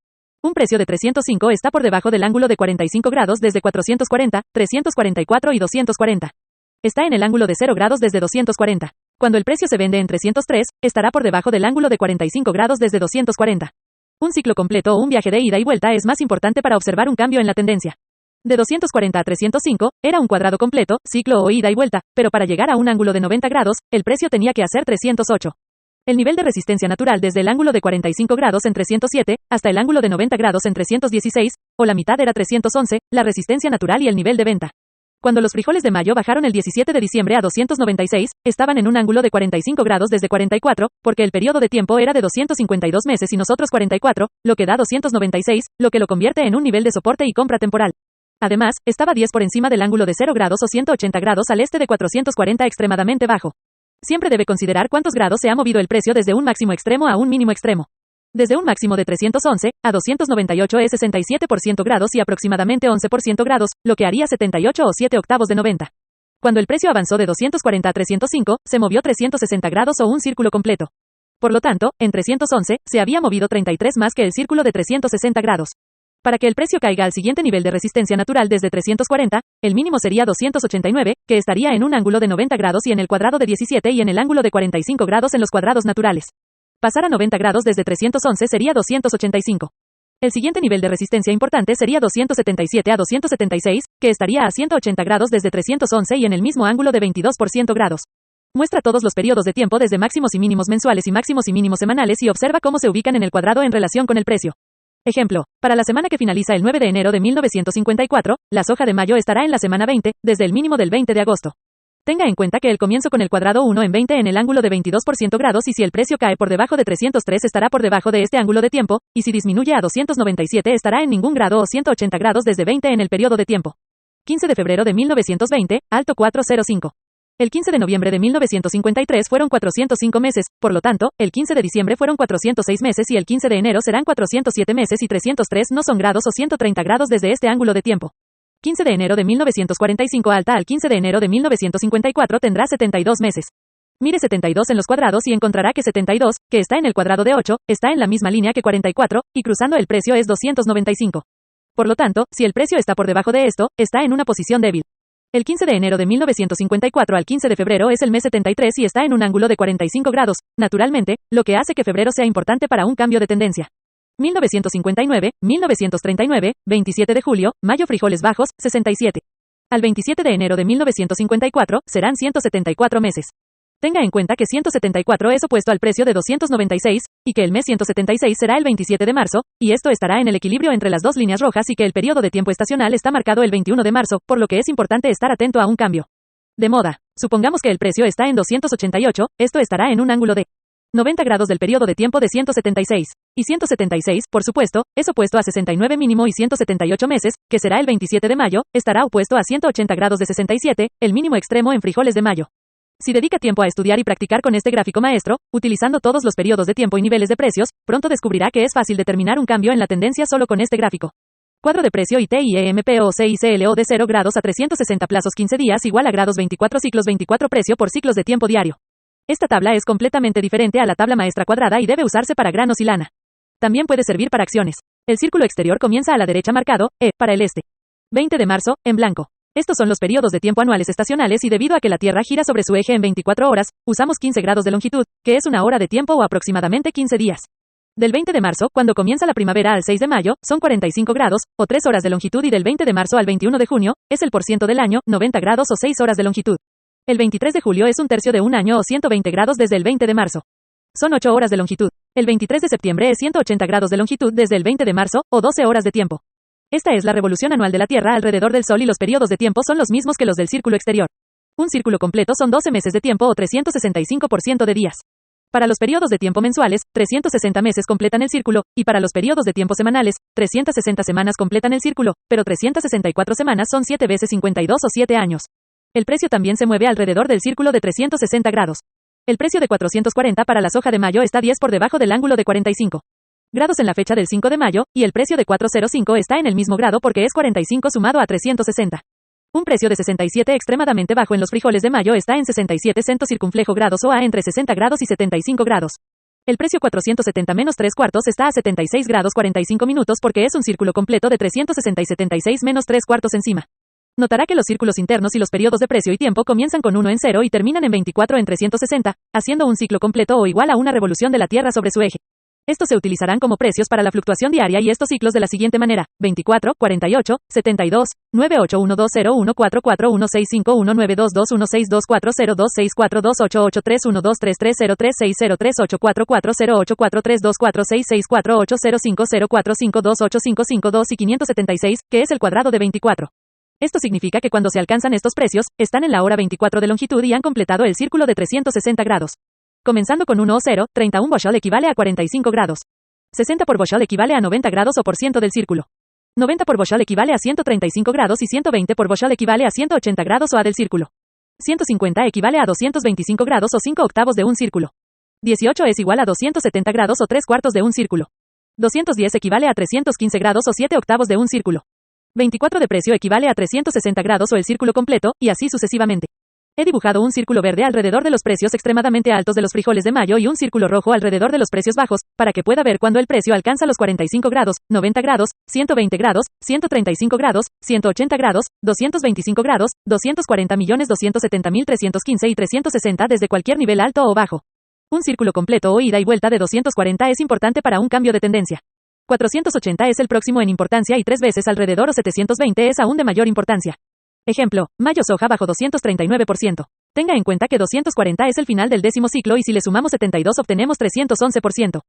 Un precio de 305 está por debajo del ángulo de 45 grados desde 440, 344 y 240. Está en el ángulo de 0 grados desde 240. Cuando el precio se vende en 303, estará por debajo del ángulo de 45 grados desde 240. Un ciclo completo o un viaje de ida y vuelta es más importante para observar un cambio en la tendencia. De 240 a 305, era un cuadrado completo, ciclo o ida y vuelta, pero para llegar a un ángulo de 90 grados, el precio tenía que hacer 308. El nivel de resistencia natural desde el ángulo de 45 grados en 307, hasta el ángulo de 90 grados en 316, o la mitad era 311, la resistencia natural y el nivel de venta. Cuando los frijoles de mayo bajaron el 17 de diciembre a 296, estaban en un ángulo de 45 grados desde 44, porque el periodo de tiempo era de 252 meses y nosotros 44, lo que da 296, lo que lo convierte en un nivel de soporte y compra temporal. Además, estaba 10 por encima del ángulo de 0 grados o 180 grados al este de 440 extremadamente bajo. Siempre debe considerar cuántos grados se ha movido el precio desde un máximo extremo a un mínimo extremo. Desde un máximo de 311 a 298 es 67% grados y aproximadamente 11% grados, lo que haría 78 o 7 octavos de 90. Cuando el precio avanzó de 240 a 305, se movió 360 grados o un círculo completo. Por lo tanto, en 311, se había movido 33 más que el círculo de 360 grados. Para que el precio caiga al siguiente nivel de resistencia natural desde 340, el mínimo sería 289, que estaría en un ángulo de 90 grados y en el cuadrado de 17 y en el ángulo de 45 grados en los cuadrados naturales. Pasar a 90 grados desde 311 sería 285. El siguiente nivel de resistencia importante sería 277 a 276, que estaría a 180 grados desde 311 y en el mismo ángulo de 22% grados. Muestra todos los periodos de tiempo desde máximos y mínimos mensuales y máximos y mínimos semanales y observa cómo se ubican en el cuadrado en relación con el precio. Ejemplo, para la semana que finaliza el 9 de enero de 1954, la soja de mayo estará en la semana 20, desde el mínimo del 20 de agosto. Tenga en cuenta que el comienzo con el cuadrado 1 en 20 en el ángulo de 22% grados y si el precio cae por debajo de 303 estará por debajo de este ángulo de tiempo, y si disminuye a 297 estará en ningún grado o 180 grados desde 20 en el periodo de tiempo. 15 de febrero de 1920, alto 405. El 15 de noviembre de 1953 fueron 405 meses, por lo tanto, el 15 de diciembre fueron 406 meses y el 15 de enero serán 407 meses y 303 no son grados o 130 grados desde este ángulo de tiempo. 15 de enero de 1945 alta al 15 de enero de 1954 tendrá 72 meses. Mire 72 en los cuadrados y encontrará que 72, que está en el cuadrado de 8, está en la misma línea que 44, y cruzando el precio es 295. Por lo tanto, si el precio está por debajo de esto, está en una posición débil. El 15 de enero de 1954 al 15 de febrero es el mes 73 y está en un ángulo de 45 grados, naturalmente, lo que hace que febrero sea importante para un cambio de tendencia. 1959, 1939, 27 de julio, mayo frijoles bajos, 67. Al 27 de enero de 1954, serán 174 meses. Tenga en cuenta que 174 es opuesto al precio de 296, y que el mes 176 será el 27 de marzo, y esto estará en el equilibrio entre las dos líneas rojas y que el periodo de tiempo estacional está marcado el 21 de marzo, por lo que es importante estar atento a un cambio de moda. Supongamos que el precio está en 288, esto estará en un ángulo de 90 grados del periodo de tiempo de 176. Y 176, por supuesto, es opuesto a 69 mínimo y 178 meses, que será el 27 de mayo, estará opuesto a 180 grados de 67, el mínimo extremo en frijoles de mayo. Si dedica tiempo a estudiar y practicar con este gráfico maestro, utilizando todos los periodos de tiempo y niveles de precios, pronto descubrirá que es fácil determinar un cambio en la tendencia solo con este gráfico. Cuadro de precio IT y EMPO CICLO de 0 grados a 360 plazos 15 días igual a grados 24 ciclos 24 precio por ciclos de tiempo diario. Esta tabla es completamente diferente a la tabla maestra cuadrada y debe usarse para granos y lana. También puede servir para acciones. El círculo exterior comienza a la derecha marcado, para el este. 20 de marzo, en blanco. Estos son los periodos de tiempo anuales estacionales y debido a que la Tierra gira sobre su eje en 24 horas, usamos 15 grados de longitud, que es una hora de tiempo o aproximadamente 15 días. Del 20 de marzo, cuando comienza la primavera al 6 de mayo, son 45 grados, o 3 horas de longitud y del 20 de marzo al 21 de junio, es el % del año, 90 grados o 6 horas de longitud. El 23 de julio es un tercio de un año o 120 grados desde el 20 de marzo. Son 8 horas de longitud. El 23 de septiembre es 180 grados de longitud desde el 20 de marzo, o 12 horas de tiempo. Esta es la revolución anual de la Tierra alrededor del Sol y los periodos de tiempo son los mismos que los del círculo exterior. Un círculo completo son 12 meses de tiempo o 365% de días. Para los periodos de tiempo mensuales, 360 meses completan el círculo, y para los periodos de tiempo semanales, 360 semanas completan el círculo, pero 364 semanas son 7 veces 52 o 7 años. El precio también se mueve alrededor del círculo de 360 grados. El precio de 440 para la soja de mayo está 10 por debajo del ángulo de 45 grados en la fecha del 5 de mayo, y el precio de 405 está en el mismo grado porque es 45 sumado a 360. Un precio de 67 extremadamente bajo en los frijoles de mayo está en 67 centos circunflejo grados o a entre 60 grados y 75 grados. El precio 470 menos 3 cuartos está a 76 grados 45 minutos porque es un círculo completo de 360 y 76 menos 3 cuartos encima. Notará que los círculos internos y los periodos de precio y tiempo comienzan con 1 en 0 y terminan en 24 en 360, haciendo un ciclo completo o igual a una revolución de la Tierra sobre su eje. Estos se utilizarán como precios para la fluctuación diaria y estos ciclos de la siguiente manera: 24, 48, 72, 981519222162162420883123030844088324360484032466484408450455288552 y 576, que es el cuadrado de 24. Esto significa que cuando se alcanzan estos precios, están en la hora 24 de longitud y han completado el círculo de 360 grados. Comenzando con 1 o 0, 31 bushel equivale a 45 grados. 60 por bushel equivale a 90 grados o por ciento del círculo. 90 por bushel equivale a 135 grados y 120 por bushel equivale a 180 grados o a del círculo. 150 equivale a 225 grados o 5 octavos de un círculo. 18 es igual a 270 grados o 3 cuartos de un círculo. 210 equivale a 315 grados o 7 octavos de un círculo. 24 de precio equivale a 360 grados o el círculo completo, y así sucesivamente. He dibujado un círculo verde alrededor de los precios extremadamente altos de los frijoles de mayo y un círculo rojo alrededor de los precios bajos, para que pueda ver cuando el precio alcanza los 45 grados, 90 grados, 120 grados, 135 grados, 180 grados, 225 grados, 240.270.315 y 360 desde cualquier nivel alto o bajo. Un círculo completo o ida y vuelta de 240 es importante para un cambio de tendencia. 480 es el próximo en importancia y 3 veces alrededor o 720 es aún de mayor importancia. Ejemplo, mayo soja bajo 239%. Tenga en cuenta que 240 es el final del décimo ciclo y si le sumamos 72 obtenemos 311%.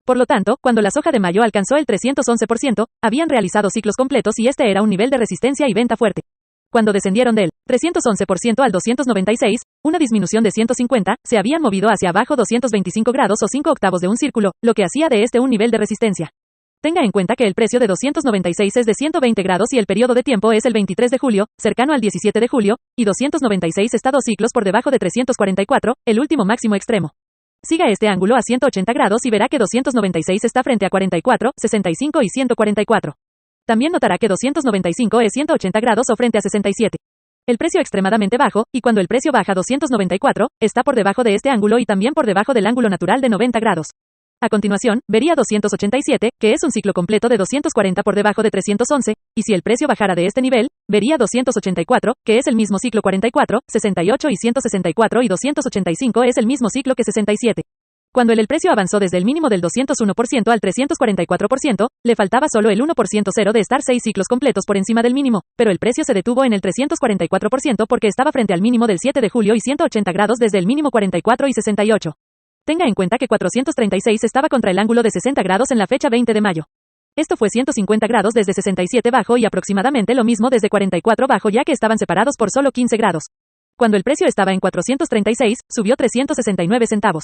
Por lo tanto, cuando la soja de mayo alcanzó el 311%, habían realizado ciclos completos y este era un nivel de resistencia y venta fuerte. Cuando descendieron del 311% al 296, una disminución de 150, se habían movido hacia abajo 225 grados o 5 octavos de un círculo, lo que hacía de este un nivel de resistencia. Tenga en cuenta que el precio de 296 es de 120 grados y el periodo de tiempo es el 23 de julio, cercano al 17 de julio, y 296 está 2 ciclos por debajo de 344, el último máximo extremo. Siga este ángulo a 180 grados y verá que 296 está frente a 44, 65 y 144. También notará que 295 es 180 grados o frente a 67. El precio extremadamente bajo, y cuando el precio baja 294, está por debajo de este ángulo y también por debajo del ángulo natural de 90 grados. A continuación, vería 287, que es un ciclo completo de 240 por debajo de 311, y si el precio bajara de este nivel, vería 284, que es el mismo ciclo 44, 68 y 164 y 285 es el mismo ciclo que 67. Cuando el precio avanzó desde el mínimo del 201% al 344%, le faltaba solo el 1% de estar 6 ciclos completos por encima del mínimo, pero el precio se detuvo en el 344% porque estaba frente al mínimo del 7 de julio y 180 grados desde el mínimo 44 y 68. Tenga en cuenta que 436 estaba contra el ángulo de 60 grados en la fecha 20 de mayo. Esto fue 150 grados desde 67 bajo y aproximadamente lo mismo desde 44 bajo ya que estaban separados por solo 15 grados. Cuando el precio estaba en 436, subió 369 centavos.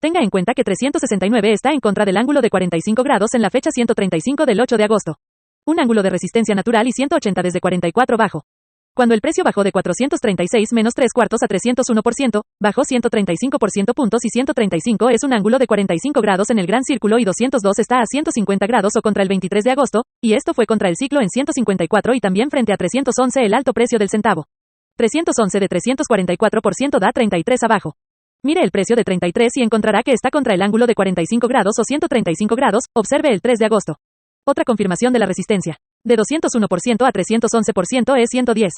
Tenga en cuenta que 369 está en contra del ángulo de 45 grados en la fecha 135 del 8 de agosto. Un ángulo de resistencia natural y 180 desde 44 bajo. Cuando el precio bajó de 436 menos 3 cuartos a 301%, bajó 135% puntos y 135 es un ángulo de 45 grados en el gran círculo y 202 está a 150 grados o contra el 23 de agosto, y esto fue contra el ciclo en 154 y también frente a 311 el alto precio del centavo. 311 de 344% da 33 abajo. Mire el precio de 33 y encontrará que está contra el ángulo de 45 grados o 135 grados, observe el 3 de agosto. Otra confirmación de la resistencia. De 201% a 311% es 110.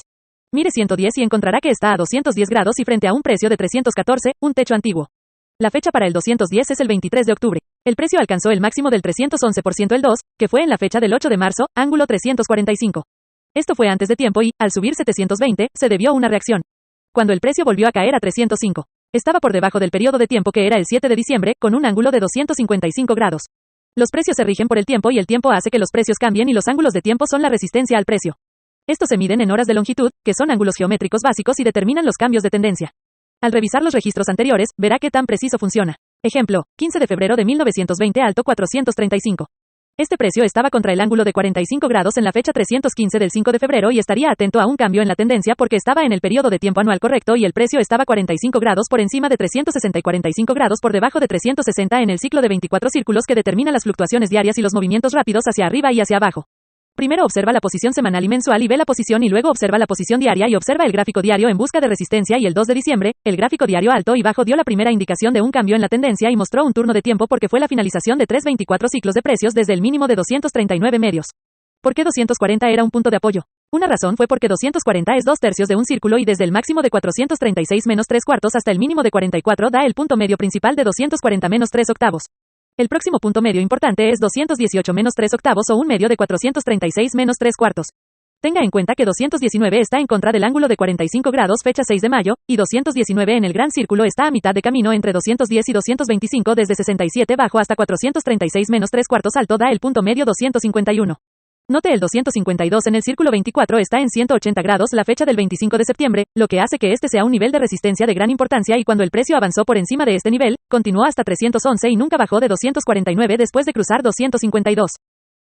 Mire 110 y encontrará que está a 210 grados y frente a un precio de 314, un techo antiguo. La fecha para el 210 es el 23 de octubre. El precio alcanzó el máximo del 311% el 2, que fue en la fecha del 8 de marzo, ángulo 345. Esto fue antes de tiempo y, al subir 720, se debió una reacción. Cuando el precio volvió a caer a 305, estaba por debajo del periodo de tiempo que era el 7 de diciembre, con un ángulo de 255 grados. Los precios se rigen por el tiempo y el tiempo hace que los precios cambien y los ángulos de tiempo son la resistencia al precio. Estos se miden en horas de longitud, que son ángulos geométricos básicos y determinan los cambios de tendencia. Al revisar los registros anteriores, verá qué tan preciso funciona. Ejemplo, 15 de febrero de 1920 alto 435. Este precio estaba contra el ángulo de 45 grados en la fecha 315 del 5 de febrero y estaría atento a un cambio en la tendencia porque estaba en el periodo de tiempo anual correcto y el precio estaba 45 grados por encima de 360 y 45 grados por debajo de 360 en el ciclo de 24 círculos que determina las fluctuaciones diarias y los movimientos rápidos hacia arriba y hacia abajo. Primero observa la posición semanal y mensual y ve la posición y luego observa la posición diaria y observa el gráfico diario en busca de resistencia y el 2 de diciembre, el gráfico diario alto y bajo dio la primera indicación de un cambio en la tendencia y mostró un turno de tiempo porque fue la finalización de 324 ciclos de precios desde el mínimo de 239 medios. ¿Por qué 240 era un punto de apoyo? Una razón fue porque 240 es 2/3 de un círculo y desde el máximo de 436 menos 3 cuartos hasta el mínimo de 44 da el punto medio principal de 240 menos 3 octavos. El próximo punto medio importante es 218 menos 3 octavos o un medio de 436 menos 3 cuartos. Tenga en cuenta que 219 está en contra del ángulo de 45 grados fecha 6 de mayo, y 219 en el gran círculo está a mitad de camino entre 210 y 225 desde 67 bajo hasta 436 menos 3 cuartos alto da el punto medio 251. Note el 252 en el círculo 24 está en 180 grados la fecha del 25 de septiembre, lo que hace que este sea un nivel de resistencia de gran importancia y cuando el precio avanzó por encima de este nivel, continuó hasta 311 y nunca bajó de 249 después de cruzar 252.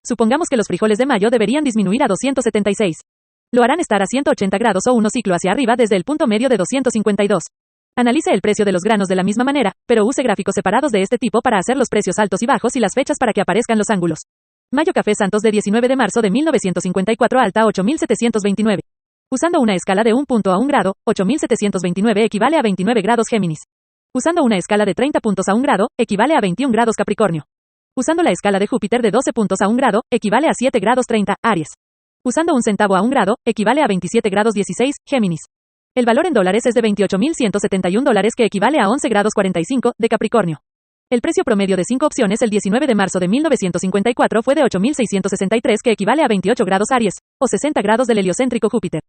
Supongamos que los frijoles de mayo deberían disminuir a 276. Lo harán estar a 180 grados o uno ciclo hacia arriba desde el punto medio de 252. Analice el precio de los granos de la misma manera, pero use gráficos separados de este tipo para hacer los precios altos y bajos y las fechas para que aparezcan los ángulos. Mayo Café Santos de 19 de marzo de 1954 alta 8729. Usando una escala de 1 punto a 1 grado, 8729 equivale a 29 grados Géminis. Usando una escala de 30 puntos a 1 grado, equivale a 21 grados Capricornio. Usando la escala de Júpiter de 12 puntos a 1 grado, equivale a 7 grados 30, Aries. Usando un centavo a 1 grado, equivale a 27 grados 16, Géminis. El valor en dólares es de $28,171 que equivale a 11 grados 45, de Capricornio. El precio promedio de 5 opciones el 19 de marzo de 1954 fue de 8,663 que equivale a 28 grados Aries, o 60 grados del heliocéntrico Júpiter.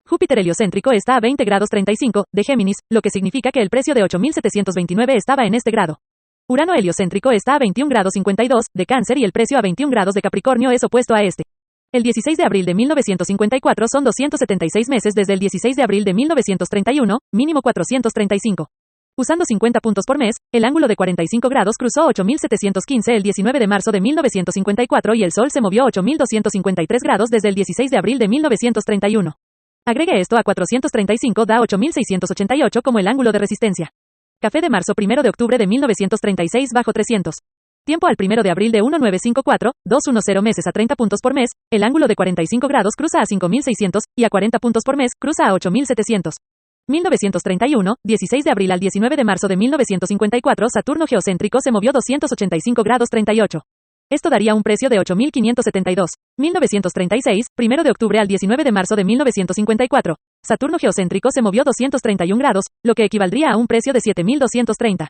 Júpiter heliocéntrico está a 20 grados 35, de Géminis, lo que significa que el precio de 8,729 estaba en este grado. Urano heliocéntrico está a 21 grados 52, de Cáncer y el precio a 21 grados de Capricornio es opuesto a este. El 16 de abril de 1954 son 276 meses desde el 16 de abril de 1931, mínimo 435. Usando 50 puntos por mes, el ángulo de 45 grados cruzó 8,715 el 19 de marzo de 1954 y el Sol se movió 8,253 grados desde el 16 de abril de 1931. Agregue esto a 435 da 8,688 como el ángulo de resistencia. Café de marzo 1 de octubre de 1936 bajo 300. Tiempo al 1 de abril de 1954, 210 meses a 30 puntos por mes, el ángulo de 45 grados cruza a 5,600, y a 40 puntos por mes cruza a 8,700. 1931, 16 de abril al 19 de marzo de 1954 Saturno geocéntrico se movió 285 grados 38. Esto daría un precio de 8,572. 1936, 1 de octubre al 19 de marzo de 1954. Saturno geocéntrico se movió 231 grados, lo que equivaldría a un precio de 7,230.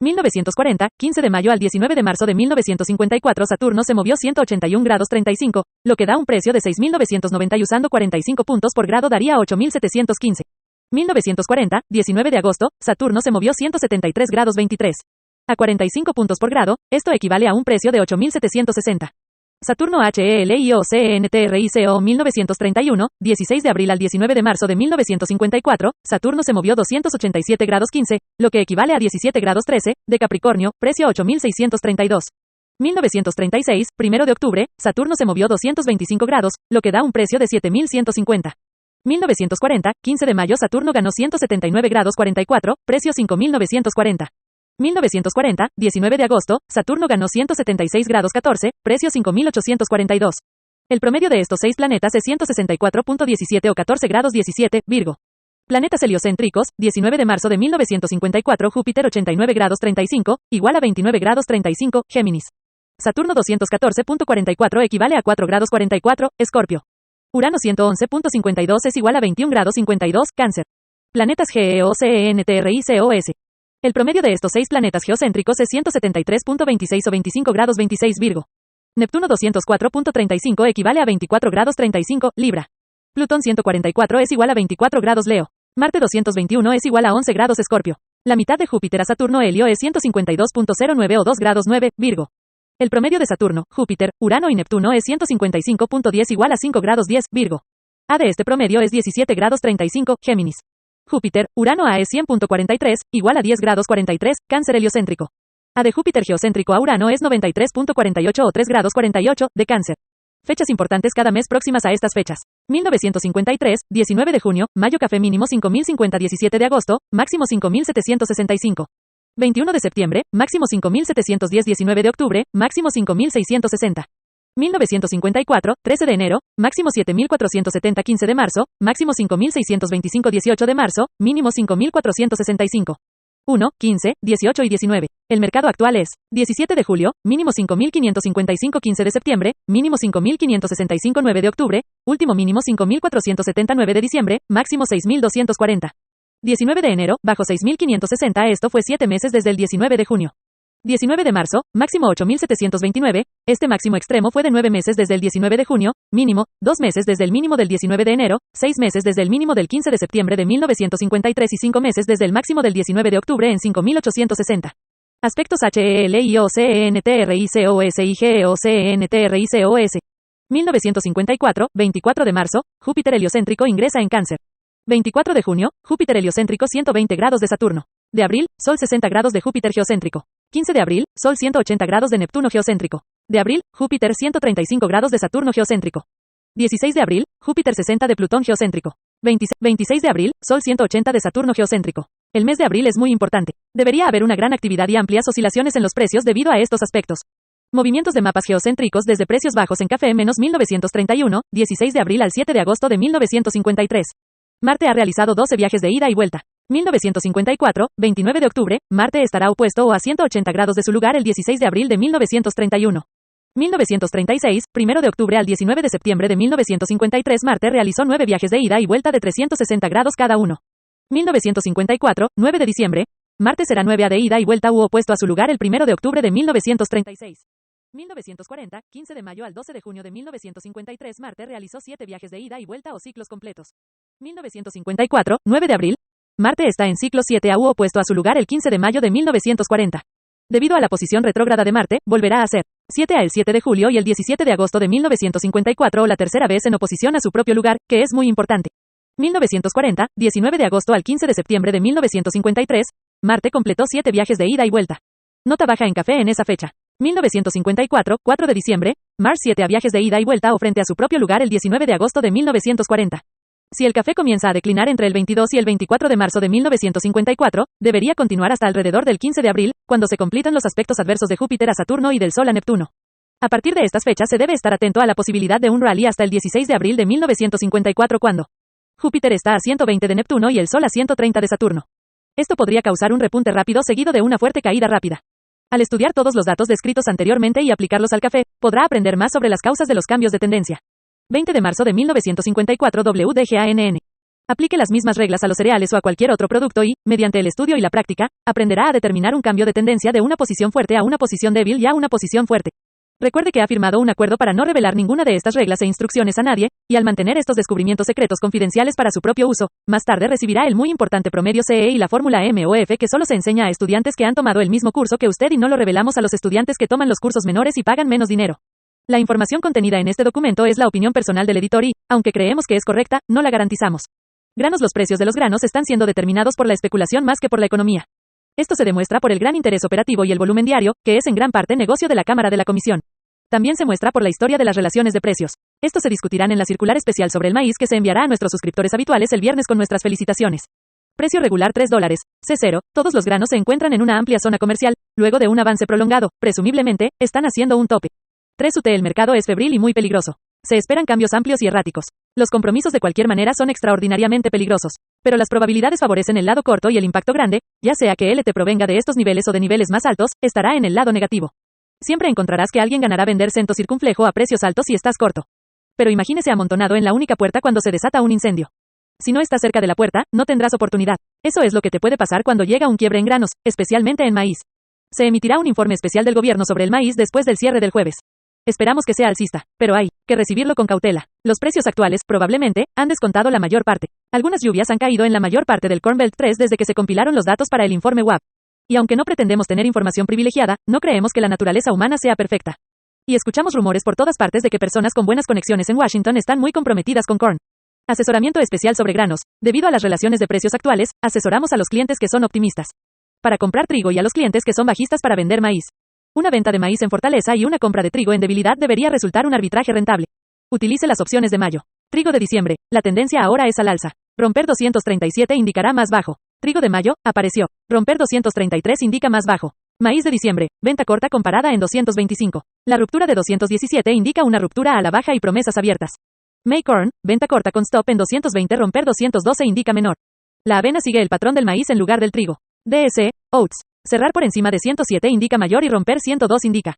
1940, 15 de mayo al 19 de marzo de 1954 Saturno se movió 181 grados 35, lo que da un precio de 6,990 y usando 45 puntos por grado daría 8,715. 1940, 19 de agosto, Saturno se movió 173 grados 23. A 45 puntos por grado, esto equivale a un precio de 8,760. Saturno HELIOCENTRICO 1931, 16 de abril al 19 de marzo de 1954, Saturno se movió 287 grados 15, lo que equivale a 17 grados 13, de Capricornio, precio 8,632. 1936, 1 de octubre, Saturno se movió 225 grados, lo que da un precio de 7,150. 1940, 15 de mayo Saturno ganó 179 grados 44, precio 5.940. 1940, 19 de agosto, Saturno ganó 176 grados 14, precio 5.842. El promedio de estos 6 planetas es 164.17 o 14 grados 17, Virgo. Planetas heliocéntricos, 19 de marzo de 1954, Júpiter 89 grados 35, igual a 29 grados 35, Géminis. Saturno 214.44 equivale a 4 grados 44, Escorpio. Urano 111.52 es igual a 21 grados 52, Cáncer. Planetas GEOCENTRICOS. El promedio de estos 6 planetas geocéntricos es 173.26 o 25 grados 26, Virgo. Neptuno 204.35 equivale a 24 grados 35, Libra. Plutón 144 es igual a 24 grados, Leo. Marte 221 es igual a 11 grados, Escorpio. La mitad de Júpiter a Saturno Helio es 152.09 o 2 grados 9, Virgo. El promedio de Saturno, Júpiter, Urano y Neptuno es 155.10 igual a 5 grados 10, Virgo. A de este promedio es 17 grados 35, Géminis. Júpiter, Urano A es 100.43, igual a 10 grados 43, Cáncer heliocéntrico. A de Júpiter geocéntrico a Urano es 93.48 o 3 grados 48, de Cáncer. Fechas importantes cada mes próximas a estas fechas. 1953, 19 de junio, mayo café mínimo 5050, 17 de agosto, máximo 5765. 21 de septiembre, máximo 5710, 19 de octubre, máximo 5660. 1954, 13 de enero, máximo 7470, 15 de marzo, máximo 5625, 18 de marzo, mínimo 5465. 1, 15, 18 y 19. El mercado actual es 17 de julio, mínimo 5555, 15 de septiembre, mínimo 5565, 9 de octubre, último mínimo 5479 de diciembre, máximo 6240. 19 de enero, bajo 6560, esto fue 7 meses desde el 19 de junio. 19 de marzo, máximo 8729, este máximo extremo fue de 9 meses desde el 19 de junio, mínimo, 2 meses desde el mínimo del 19 de enero, 6 meses desde el mínimo del 15 de septiembre de 1953 y 5 meses desde el máximo del 19 de octubre en 5860. Aspectos HELIOCENTRICOSIGEOCENTRICOS. 1954, 24 de marzo, Júpiter heliocéntrico ingresa en Cáncer. 24 de junio, Júpiter heliocéntrico 120 grados de Saturno. De abril, Sol 60 grados de Júpiter geocéntrico. 15 de abril, Sol 180 grados de Neptuno geocéntrico. De abril, Júpiter 135 grados de Saturno geocéntrico. 16 de abril, Júpiter 60 de Plutón geocéntrico. 26 de abril, Sol 180 de Saturno geocéntrico. El mes de abril es muy importante. Debería haber una gran actividad y amplias oscilaciones en los precios debido a estos aspectos. Movimientos de mapas geocéntricos desde precios bajos en café -1931, 16 de abril al 7 de agosto de 1953. Marte ha realizado 12 viajes de ida y vuelta. 1954, 29 de octubre, Marte estará opuesto o a 180 grados de su lugar el 16 de abril de 1931. 1936, 1 de octubre al 19 de septiembre de 1953, Marte realizó 9 viajes de ida y vuelta de 360 grados cada uno. 1954, 9 de diciembre, Marte será 9 a de ida y vuelta u opuesto a su lugar el 1 de octubre de 1936. 1940, 15 de mayo al 12 de junio de 1953, Marte realizó 7 viajes de ida y vuelta o ciclos completos. 1954, 9 de abril, Marte está en ciclo 7 a u opuesto a su lugar el 15 de mayo de 1940. Debido a la posición retrógrada de Marte, volverá a ser 7 a el 7 de julio y el 17 de agosto de 1954 o la tercera vez en oposición a su propio lugar, que es muy importante. 1940, 19 de agosto al 15 de septiembre de 1953, Marte completó 7 viajes de ida y vuelta. Nota baja en café en esa fecha. 1954, 4 de diciembre, Mars 7 a viajes de ida y vuelta o frente a su propio lugar el 19 de agosto de 1940. Si el café comienza a declinar entre el 22 y el 24 de marzo de 1954, debería continuar hasta alrededor del 15 de abril, cuando se completan los aspectos adversos de Júpiter a Saturno y del Sol a Neptuno. A partir de estas fechas se debe estar atento a la posibilidad de un rally hasta el 16 de abril de 1954 cuando Júpiter está a 120 de Neptuno y el Sol a 130 de Saturno. Esto podría causar un repunte rápido seguido de una fuerte caída rápida. Al estudiar todos los datos descritos anteriormente y aplicarlos al café, podrá aprender más sobre las causas de los cambios de tendencia. 20 de marzo de 1954 WDGANN. Aplique las mismas reglas a los cereales o a cualquier otro producto y, mediante el estudio y la práctica, aprenderá a determinar un cambio de tendencia de una posición fuerte a una posición débil y a una posición fuerte. Recuerde que ha firmado un acuerdo para no revelar ninguna de estas reglas e instrucciones a nadie, y al mantener estos descubrimientos secretos confidenciales para su propio uso, más tarde recibirá el muy importante promedio CE y la fórmula MOF que solo se enseña a estudiantes que han tomado el mismo curso que usted y no lo revelamos a los estudiantes que toman los cursos menores y pagan menos dinero. La información contenida en este documento es la opinión personal del editor y, aunque creemos que es correcta, no la garantizamos. Los precios de los granos están siendo determinados por la especulación más que por la economía. Esto se demuestra por el gran interés operativo y el volumen diario, que es en gran parte negocio de la Cámara de la Comisión. También se muestra por la historia de las relaciones de precios. Estos se discutirán en la circular especial sobre el maíz que se enviará a nuestros suscriptores habituales el viernes con nuestras felicitaciones. Precio regular $3. C0. Todos los granos se encuentran en una amplia zona comercial. Luego de un avance prolongado, presumiblemente, están haciendo un tope. 3 UT. El mercado es febril y muy peligroso. Se esperan cambios amplios y erráticos. Los compromisos de cualquier manera son extraordinariamente peligrosos. Pero las probabilidades favorecen el lado corto y el impacto grande, ya sea que LT provenga de estos niveles o de niveles más altos, estará en el lado negativo. Siempre encontrarás que alguien ganará vender cento circunflejo a precios altos si estás corto. Pero imagínese amontonado en la única puerta cuando se desata un incendio. Si no estás cerca de la puerta, no tendrás oportunidad. Eso es lo que te puede pasar cuando llega un quiebre en granos, especialmente en maíz. Se emitirá un informe especial del gobierno sobre el maíz después del cierre del jueves. Esperamos que sea alcista, pero hay que recibirlo con cautela. Los precios actuales, probablemente, han descontado la mayor parte. Algunas lluvias han caído en la mayor parte del Corn Belt 3 desde que se compilaron los datos para el informe WAP. Y aunque no pretendemos tener información privilegiada, no creemos que la naturaleza humana sea perfecta. Y escuchamos rumores por todas partes de que personas con buenas conexiones en Washington están muy comprometidas con corn. Asesoramiento especial sobre granos. Debido a las relaciones de precios actuales, asesoramos a los clientes que son optimistas para comprar trigo y a los clientes que son bajistas para vender maíz. Una venta de maíz en fortaleza y una compra de trigo en debilidad debería resultar un arbitraje rentable. Utilice las opciones de mayo. Trigo de diciembre. La tendencia ahora es al alza. Romper 237 indicará más bajo. Trigo de mayo, apareció. Romper 233 indica más bajo. Maíz de diciembre. Venta corta comparada en 225. La ruptura de 217 indica una ruptura a la baja y promesas abiertas. May corn, venta corta con stop en 220, romper 212 indica menor. La avena sigue el patrón del maíz en lugar del trigo. DS, oats. Cerrar por encima de 107 indica mayor y romper 102 indica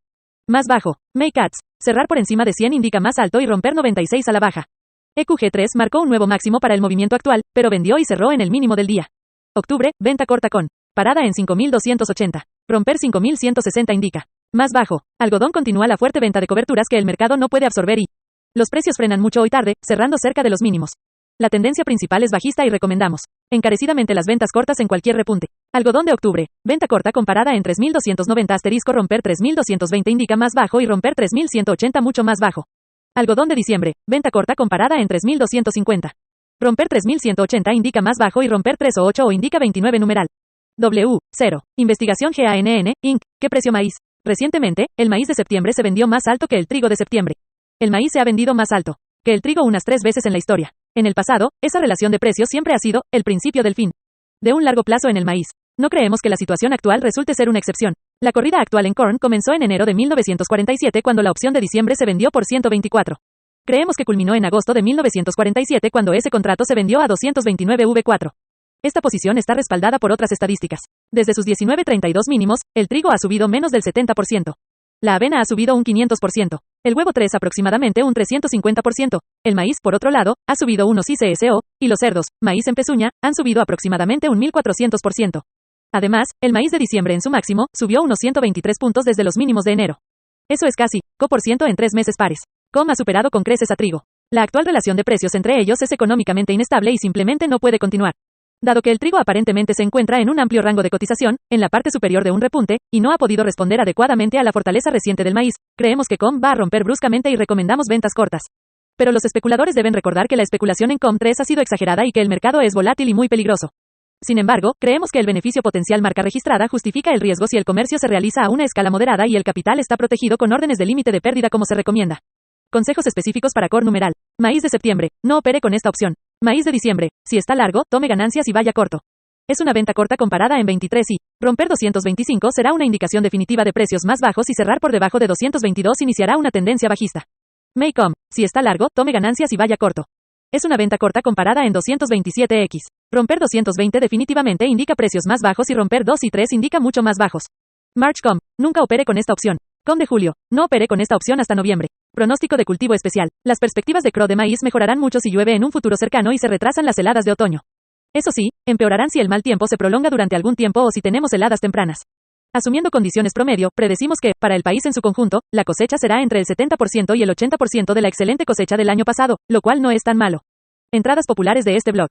más bajo. May cats. Cerrar por encima de 100 indica más alto y romper 96 a la baja. EQG3 marcó un nuevo máximo para el movimiento actual, pero vendió y cerró en el mínimo del día. Octubre, venta corta con parada en 5280. Romper 5160 indica más bajo. Algodón continúa la fuerte venta de coberturas que el mercado no puede absorber y los precios frenan mucho hoy tarde, cerrando cerca de los mínimos. La tendencia principal es bajista y recomendamos encarecidamente las ventas cortas en cualquier repunte. Algodón de octubre, venta corta comparada en 3290 asterisco romper 3220 indica más bajo y romper 3180 mucho más bajo. Algodón de diciembre, venta corta comparada en 3250. Romper 3180 indica más bajo y romper 38 o indica 29 numeral. W0. Investigación GANN, Inc. ¿Qué precio maíz? Recientemente, el maíz de septiembre se vendió más alto que el trigo de septiembre. El maíz se ha vendido más alto que el trigo unas 3 veces en la historia. En el pasado, esa relación de precios siempre ha sido el principio del fin de un largo plazo en el maíz. No creemos que la situación actual resulte ser una excepción. La corrida actual en corn comenzó en enero de 1947 cuando la opción de diciembre se vendió por 124. Creemos que culminó en agosto de 1947 cuando ese contrato se vendió a 229 V4. Esta posición está respaldada por otras estadísticas. Desde sus 1932 mínimos, el trigo ha subido menos del 70%. La avena ha subido un 500%. El huevo 3 aproximadamente un 350%. El maíz, por otro lado, ha subido unos ICSO, y los cerdos, maíz en pezuña, han subido aproximadamente un 1400%. Además, el maíz de diciembre en su máximo, subió unos 123 puntos desde los mínimos de enero. Eso es casi, co% en 3 meses pares. Com ha superado con creces a trigo. La actual relación de precios entre ellos es económicamente inestable y simplemente no puede continuar. Dado que el trigo aparentemente se encuentra en un amplio rango de cotización, en la parte superior de un repunte, y no ha podido responder adecuadamente a la fortaleza reciente del maíz, creemos que COM va a romper bruscamente y recomendamos ventas cortas. Pero los especuladores deben recordar que la especulación en COM3 ha sido exagerada y que el mercado es volátil y muy peligroso. Sin embargo, creemos que el beneficio potencial marca registrada justifica el riesgo si el comercio se realiza a una escala moderada y el capital está protegido con órdenes de límite de pérdida como se recomienda. Consejos específicos para COR numeral. Maíz de septiembre, no opere con esta opción. Maíz de diciembre, si está largo, tome ganancias y vaya corto. Es una venta corta comparada en 23 y romper 225 será una indicación definitiva de precios más bajos y cerrar por debajo de 222 iniciará una tendencia bajista. Maycom, si está largo, tome ganancias y vaya corto. Es una venta corta comparada en 227X. Romper 220 definitivamente indica precios más bajos y romper 2 y 3 indica mucho más bajos. Marchcom, nunca opere con esta opción. Com de julio, no opere con esta opción hasta noviembre. Pronóstico de cultivo especial. Las perspectivas de CRO de maíz mejorarán mucho si llueve en un futuro cercano y se retrasan las heladas de otoño. Eso sí, empeorarán si el mal tiempo se prolonga durante algún tiempo o si tenemos heladas tempranas. Asumiendo condiciones promedio, predecimos que, para el país en su conjunto, la cosecha será entre el 70% y el 80% de la excelente cosecha del año pasado, lo cual no es tan malo. Entradas populares de este blog.